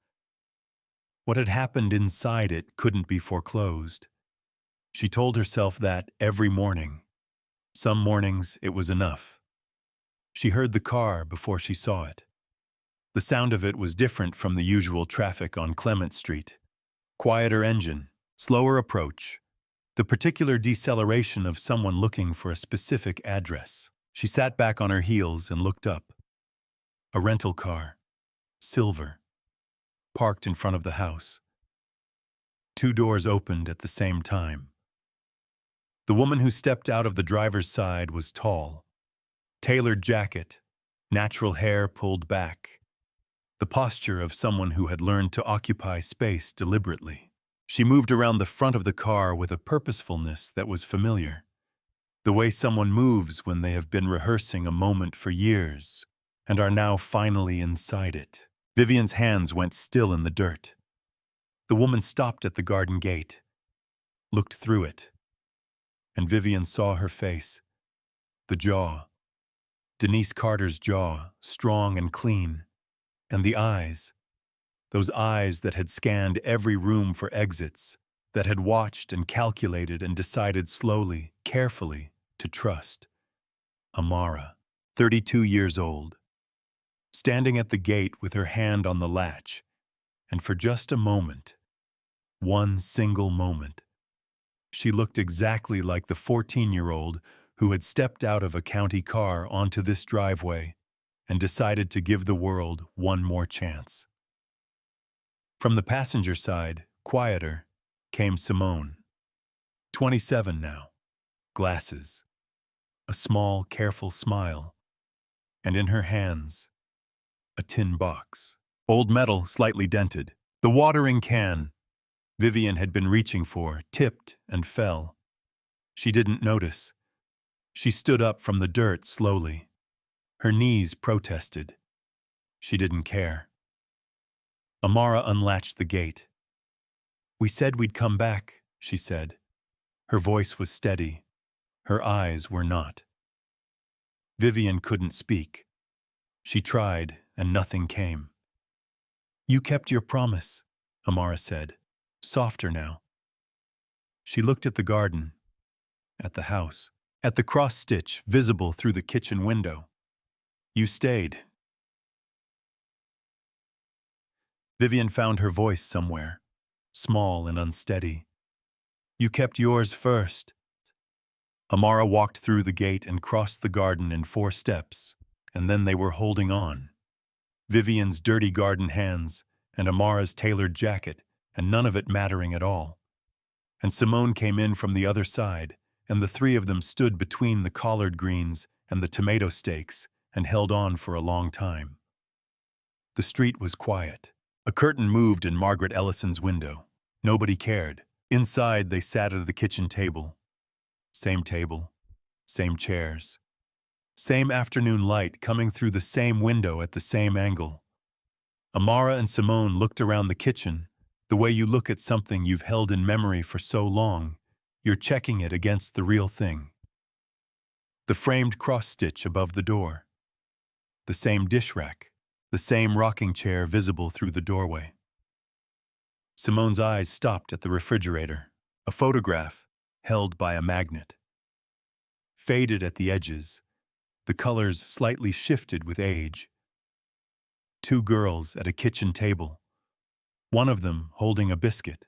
What had happened inside it couldn't be foreclosed. She told herself that every morning. Some mornings it was enough. She heard the car before she saw it. The sound of it was different from the usual traffic on Clement Street. Quieter engine, slower approach, the particular deceleration of someone looking for a specific address. She sat back on her heels and looked up. A rental car, silver, parked in front of the house. 2 doors opened at the same time. The woman who stepped out of the driver's side was tall. Tailored jacket, natural hair pulled back. The posture of someone who had learned to occupy space deliberately. She moved around the front of the car with a purposefulness that was familiar. The way someone moves when they have been rehearsing a moment for years and are now finally inside it. Vivian's hands went still in the dirt. The woman stopped at the garden gate, looked through it, and Vivian saw her face. The jaw. Denise Carter's jaw, strong and clean. And the eyes. Those eyes that had scanned every room for exits, that had watched and calculated and decided slowly, carefully, to trust. Amara, 32 years old, standing at the gate with her hand on the latch, and for just a moment, one single moment, she looked exactly like the 14-year-old who had stepped out of a county car onto this driveway and decided to give the world one more chance. From the passenger side, quieter, came Simone. 27 now, glasses, a small, careful smile, and in her hands, a tin box. Old metal, slightly dented. The watering can Vivian had been reaching for tipped and fell. She didn't notice. She stood up from the dirt slowly. Her knees protested. She didn't care. Amara unlatched the gate. "We said we'd come back," she said. Her voice was steady. Her eyes were not. Vivian couldn't speak. She tried, and nothing came. "You kept your promise," Amara said, softer now. She looked at the garden, at the house, at the cross-stitch visible through the kitchen window. "You stayed." Vivian found her voice somewhere, small and unsteady. "You kept yours first." Amara walked through the gate and crossed the garden in 4 steps, and then they were holding on. Vivian's dirty garden hands, and Amara's tailored jacket, and none of it mattering at all. And Simone came in from the other side, and the three of them stood between the collard greens and the tomato steaks and held on for a long time. The street was quiet. A curtain moved in Margaret Ellison's window. Nobody cared. Inside, they sat at the kitchen table. Same table, same chairs. Same afternoon light coming through the same window at the same angle. Amara and Simone looked around the kitchen, the way you look at something you've held in memory for so long, you're checking it against the real thing. The framed cross-stitch above the door. The same dish rack. The same rocking chair visible through the doorway. Simone's eyes stopped at the refrigerator, a photograph held by a magnet. Faded at the edges, the colors slightly shifted with age. Two girls at a kitchen table, one of them holding a biscuit,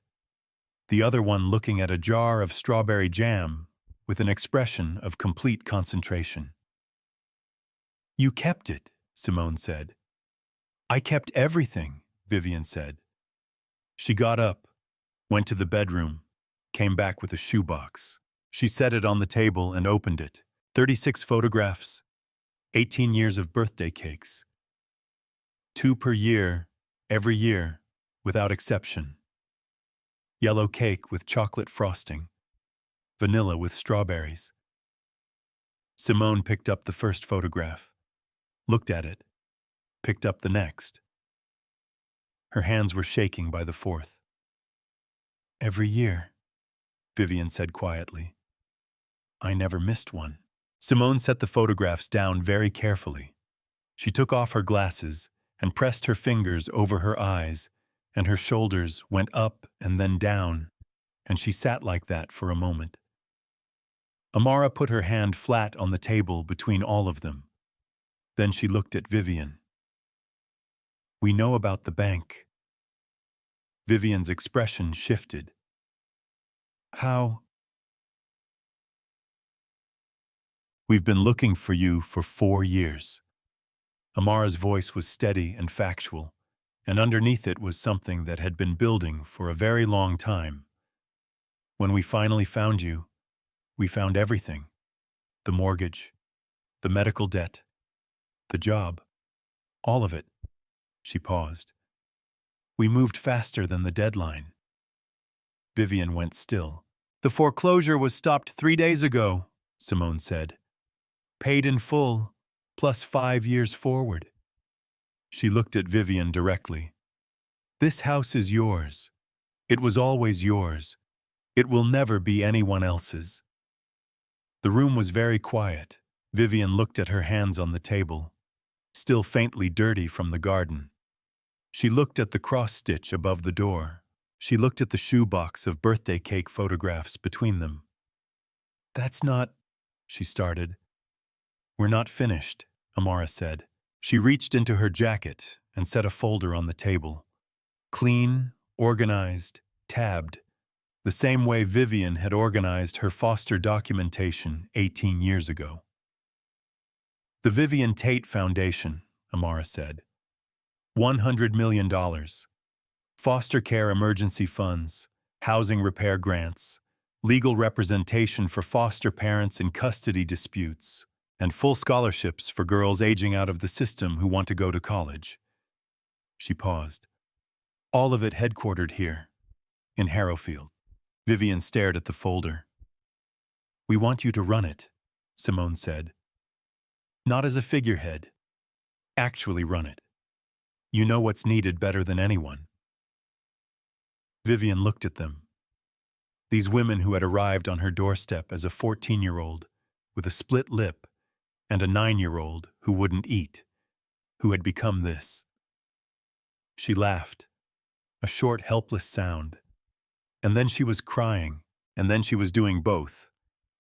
the other one looking at a jar of strawberry jam with an expression of complete concentration. "You kept it," Simone said. "I kept everything," Vivian said. She got up, went to the bedroom, came back with a shoebox. She set it on the table and opened it. 36 photographs, 18 years of birthday cakes. 2 per year, every year, without exception. Yellow cake with chocolate frosting. Vanilla with strawberries. Simone picked up the first photograph, looked at it, picked up the next. Her hands were shaking by the fourth. "Every year," Vivian said quietly. "I never missed one." Simone set the photographs down very carefully. She took off her glasses and pressed her fingers over her eyes, and her shoulders went up and then down, and she sat like that for a moment. Amara put her hand flat on the table between all of them. Then she looked at Vivian. "We know about the bank." Vivian's expression shifted. "How?" "We've been looking for you for 4 years." Amara's voice was steady and factual, and underneath it was something that had been building for a very long time. "When we finally found you, we found everything. The mortgage, the medical debt, the job, all of it." She paused. "We moved faster than the deadline." Vivian went still. "The foreclosure was stopped 3 days ago," Simone said. "Paid in full, plus 5 years forward." She looked at Vivian directly. "This house is yours. It was always yours. It will never be anyone else's." The room was very quiet. Vivian looked at her hands on the table, still faintly dirty from the garden. She looked at the cross-stitch above the door. She looked at the shoebox of birthday cake photographs between them. "That's not," she started. "We're not finished," Amara said. She reached into her jacket and set a folder on the table. Clean, organized, tabbed, the same way Vivian had organized her foster documentation 18 years ago. "The Vivian Tate Foundation," Amara said. $100 million. Foster care emergency funds, housing repair grants, legal representation for foster parents in custody disputes, and full scholarships for girls aging out of the system who want to go to college. She paused. "All of it headquartered here, in Harrowfield." Vivian stared at the folder. "We want you to run it," Simone said. "Not as a figurehead. Actually run it. You know what's needed better than anyone." Vivian looked at them. These women who had arrived on her doorstep as a 14-year-old with a split lip and a 9-year-old who wouldn't eat, who had become this. She laughed, a short, helpless sound. And then she was crying, and then she was doing both,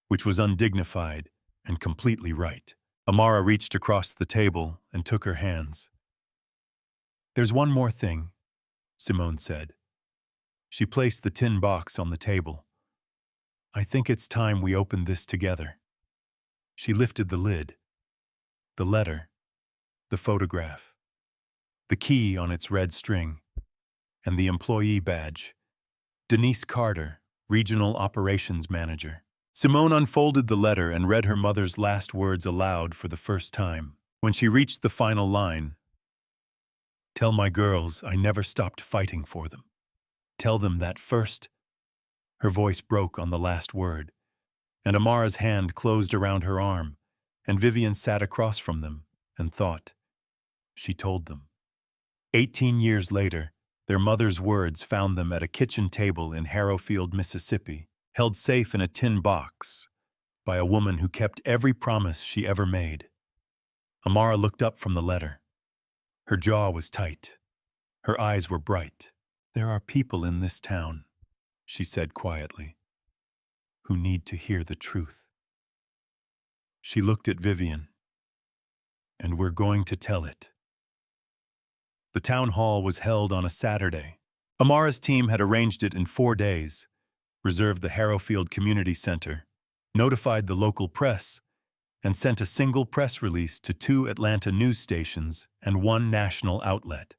which was undignified and completely right. Amara reached across the table and took her hands. "There's one more thing," Simone said. She placed the tin box on the table. "I think it's time we opened this together." She lifted the lid. The letter. The photograph. the key on its red string, and the employee badge. Denise Carter, Regional Operations Manager. Simone unfolded the letter and read her mother's last words aloud for the first time. When she reached the final line, "Tell my girls I never stopped fighting for them. Tell them that first." Her voice broke on the last word, and Amara's hand closed around her arm, and Vivian sat across from them and thought. She told them. 18 years later, their mother's words found them at a kitchen table in Harrowfield, Mississippi, held safe in a tin box by a woman who kept every promise she ever made. Amara looked up from the letter. Her jaw was tight. Her eyes were bright. "There are people in this town," she said quietly, "who need to hear the truth." She looked at Vivian. "And we're going to tell it." The town hall was held on a Saturday. Amara's team had arranged it in 4 days, reserved the Harrowfield Community Center, notified the local press, and sent a single press release to 2 Atlanta news stations and 1 national outlet.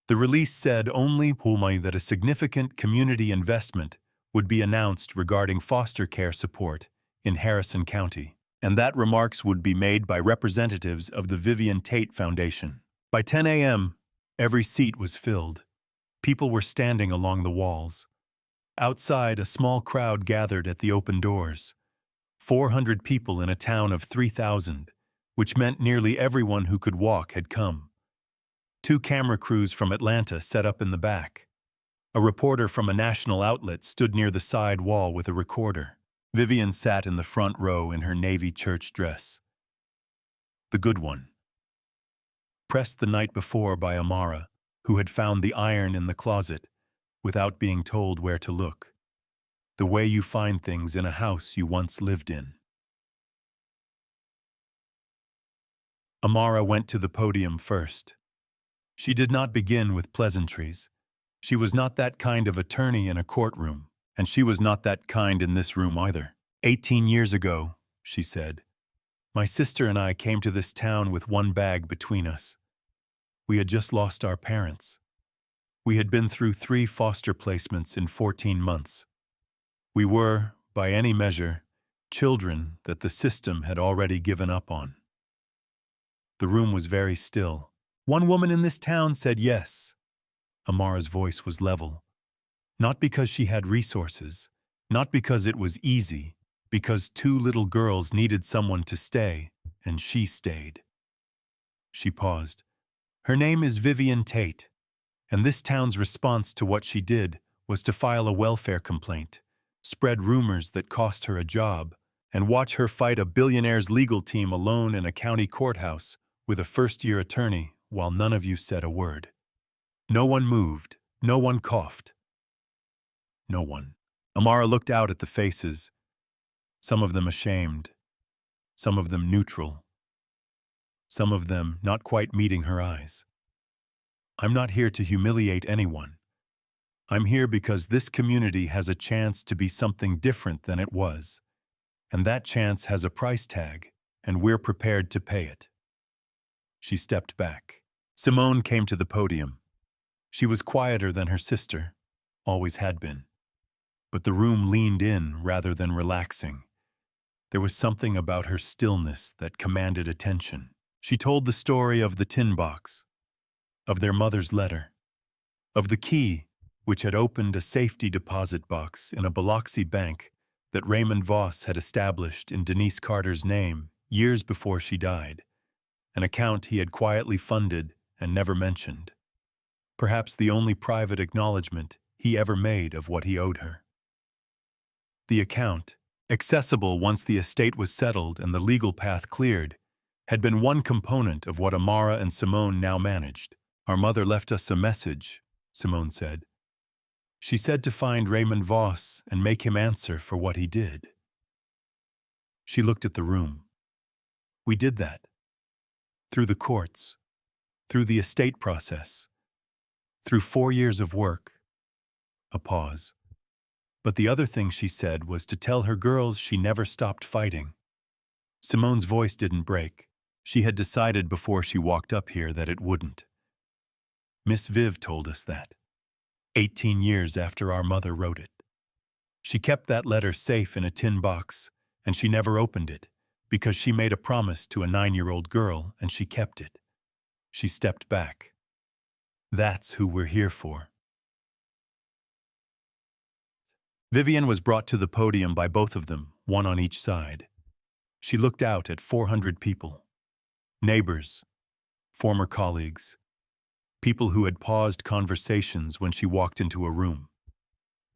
The release said only that a significant community investment would be announced regarding foster care support in Harrison County, and that remarks would be made by representatives of the Vivian Tate Foundation. By 10 a.m., every seat was filled. People were standing along the walls. Outside, a small crowd gathered at the open doors. 400 people in a town of 3,000, which meant nearly everyone who could walk had come. 2 camera crews from Atlanta set up in the back. A reporter from a national outlet stood near the side wall with a recorder. Vivian sat in the front row in her navy church dress. The good one. Pressed the night before by Amara, who had found the iron in the closet without being told where to look. The way you find things in a house you once lived in. Amara went to the podium first. She did not begin with pleasantries. She was not that kind of attorney in a courtroom, and she was not that kind in this room either. 18 years ago, she said, my sister and I came to this town with 1 bag between us. We had just lost our parents. We had been through 3 foster placements in 14 months. We were, by any measure, children that the system had already given up on. The room was very still. 1 woman in this town said yes. Amara's voice was level. Not because she had resources, not because it was easy, because 2 little girls needed someone to stay, and she stayed. She paused. Her name is Vivian Tate, and this town's response to what she did was to file a welfare complaint, spread rumors that cost her a job, and watch her fight a billionaire's legal team alone in a county courthouse with a first-year attorney while none of you said a word. No one moved, no one coughed. No one. Amara looked out at the faces, some of them ashamed, some of them neutral, some of them not quite meeting her eyes. I'm not here to humiliate anyone. I'm here because this community has a chance to be something different than it was, and that chance has a price tag, and we're prepared to pay it. She stepped back. Simone came to the podium. She was quieter than her sister, always had been. But the room leaned in rather than relaxing. There was something about her stillness that commanded attention. She told the story of the tin box, of their mother's letter, of the key which had opened a safety deposit box in a Biloxi bank that Raymond Voss had established in Denise Carter's name years before she died, an account he had quietly funded and never mentioned. Perhaps the only private acknowledgement he ever made of what he owed her. The account, accessible once the estate was settled and the legal path cleared, had been one component of what Amara and Simone now managed. Our mother left us a message, Simone said. She said to find Raymond Voss and make him answer for what he did. She looked at the room. We did that. Through the courts, through the estate process, through 4 years of work. A pause. But the other thing she said was to tell her girls she never stopped fighting. Simone's voice didn't break. She had decided before she walked up here that it wouldn't. Miss Viv told us that, 18 years after our mother wrote it. She kept that letter safe in a tin box, and she never opened it, because she made a promise to a 9-year-old girl and she kept it. She stepped back. That's who we're here for. Vivian was brought to the podium by both of them, one on each side. She looked out at 400 people. Neighbors, former colleagues, people who had paused conversations when she walked into a room,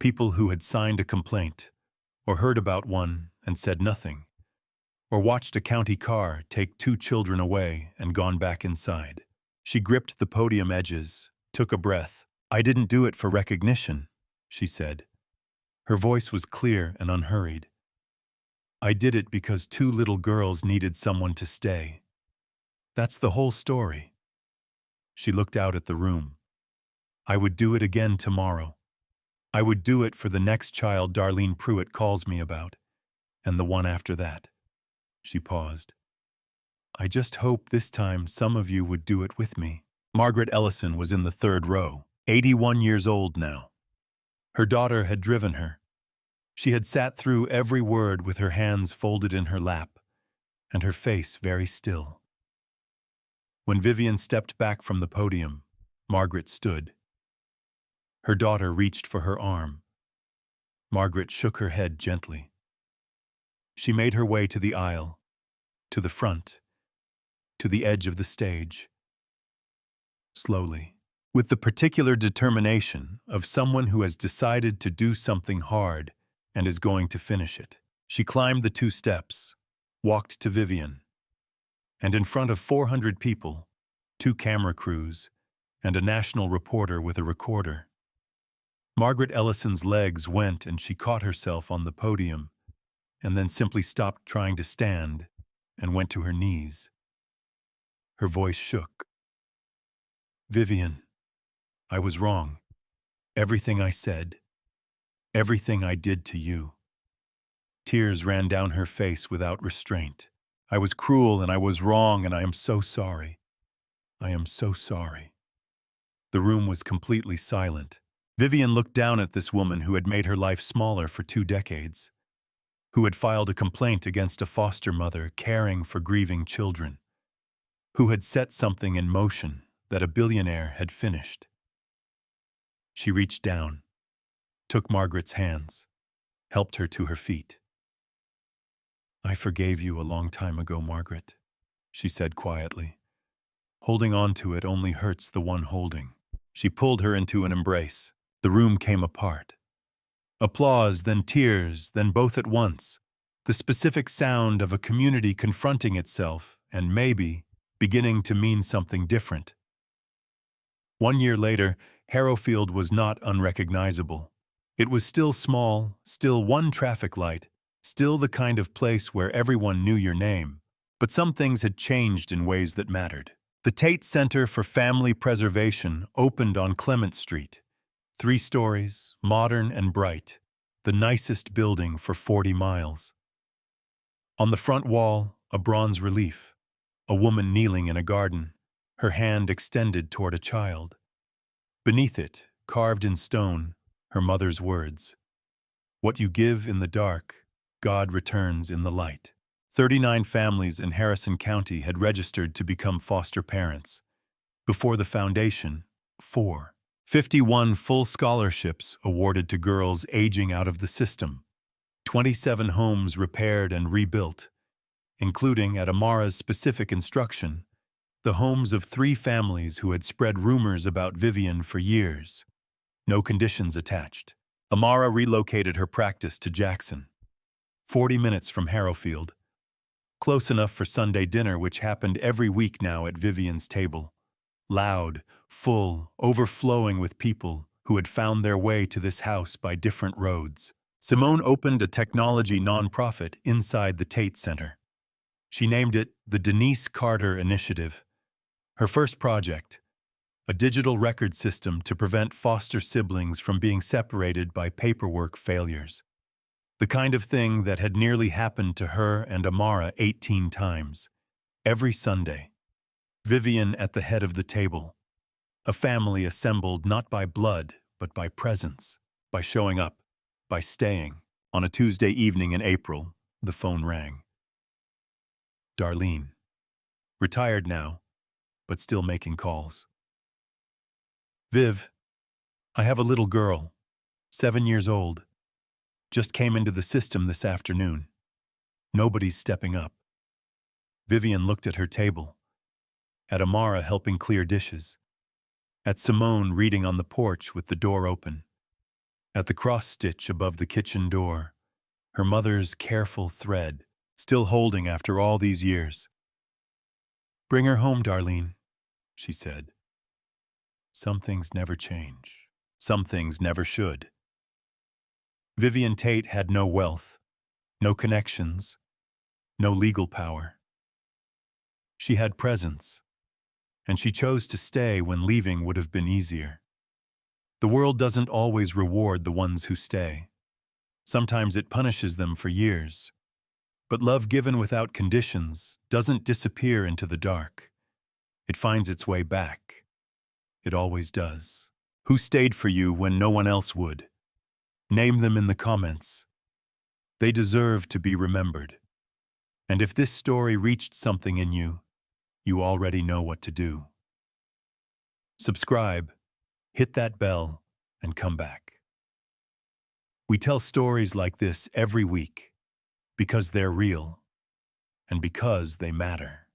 people who had signed a complaint, or heard about one and said nothing, or watched a county car take 2 children away and gone back inside. She gripped the podium edges, took a breath. "I didn't do it for recognition," she said. Her voice was clear and unhurried. "I did it because 2 little girls needed someone to stay. That's the whole story." She looked out at the room. "I would do it again tomorrow. I would do it for the next child Darlene Pruitt calls me about, and the one after that." She paused. "I just hope this time some of you would do it with me." Margaret Ellison was in the 3rd row, 81 years old now. Her daughter had driven her. She had sat through every word with her hands folded in her lap, and her face very still. When Vivian stepped back from the podium, Margaret stood. Her daughter reached for her arm. Margaret shook her head gently. She made her way to the aisle, to the front, to the edge of the stage. Slowly, with the particular determination of someone who has decided to do something hard and is going to finish it, she climbed the 2 steps, walked to Vivian, and in front of 400 people, 2 camera crews, and a national reporter with a recorder, Margaret Ellison's legs went and she caught herself on the podium and then simply stopped trying to stand and went to her knees. Her voice shook. "Vivian, I was wrong. Everything I said, everything I did to you." Tears ran down her face without restraint. "I was cruel and I was wrong and I am so sorry. I am so sorry." The room was completely silent. Vivian looked down at this woman who had made her life smaller for 2 decades, who had filed a complaint against a foster mother caring for grieving children, who had set something in motion that a billionaire had finished. She reached down, took Margaret's hands, helped her to her feet. "I forgave you a long time ago, Margaret," she said quietly. "Holding on to it only hurts the one holding." She pulled her into an embrace. The room came apart. Applause, then tears, then both at once. The specific sound of a community confronting itself and maybe beginning to mean something different. 1 year later, Harrowfield was not unrecognizable. It was still small, still 1 traffic light, still the kind of place where everyone knew your name. But some things had changed in ways that mattered. The Tate Center for Family Preservation opened on Clement Street. 3 stories, modern and bright, the nicest building for 40 miles. On the front wall, a bronze relief, a woman kneeling in a garden, her hand extended toward a child. Beneath it, carved in stone, her mother's words, "What you give in the dark, God returns in the light." 39 families in Harrison County had registered to become foster parents. Before the foundation, 4. 51 full scholarships awarded to girls aging out of the system. 27 homes repaired and rebuilt, including, at Amara's specific instruction, the homes of 3 families who had spread rumors about Vivian for years. No conditions attached. Amara relocated her practice to Jackson, 40 minutes from Harrowfield, close enough for Sunday dinner, which happened every week now at Vivian's table. Loud, full, overflowing with people who had found their way to this house by different roads. Simone opened a technology nonprofit inside the Tate Center. She named it the Denise Carter Initiative. Her first project, a digital record system to prevent foster siblings from being separated by paperwork failures. The kind of thing that had nearly happened to her and Amara 18 times. Every Sunday, Vivian at the head of the table, A family assembled not by blood, but by presence, by showing up, by staying. On a Tuesday evening in April, the phone rang. Darlene. Retired now, but still making calls. Viv, I have a little girl, 7 years old. Just came into the system this afternoon. Nobody's stepping up. Vivian looked at her table, at Amara helping clear dishes, at Simone reading on the porch with the door open, at the cross-stitch above the kitchen door, her mother's careful thread, still holding after all these years. Bring her home, Darlene, she said. Some things never change. Some things never should. Vivian Tate had no wealth, no connections, no legal power. She had presence, and she chose to stay when leaving would have been easier. The world doesn't always reward the ones who stay. Sometimes it punishes them for years. But love given without conditions doesn't disappear into the dark. It finds its way back. It always does. Who stayed for you when no one else would? Name them in the comments. They deserve to be remembered. And if this story reached something in you, you already know what to do. Subscribe, hit that bell, and come back. We tell stories like this every week because they're real and because they matter.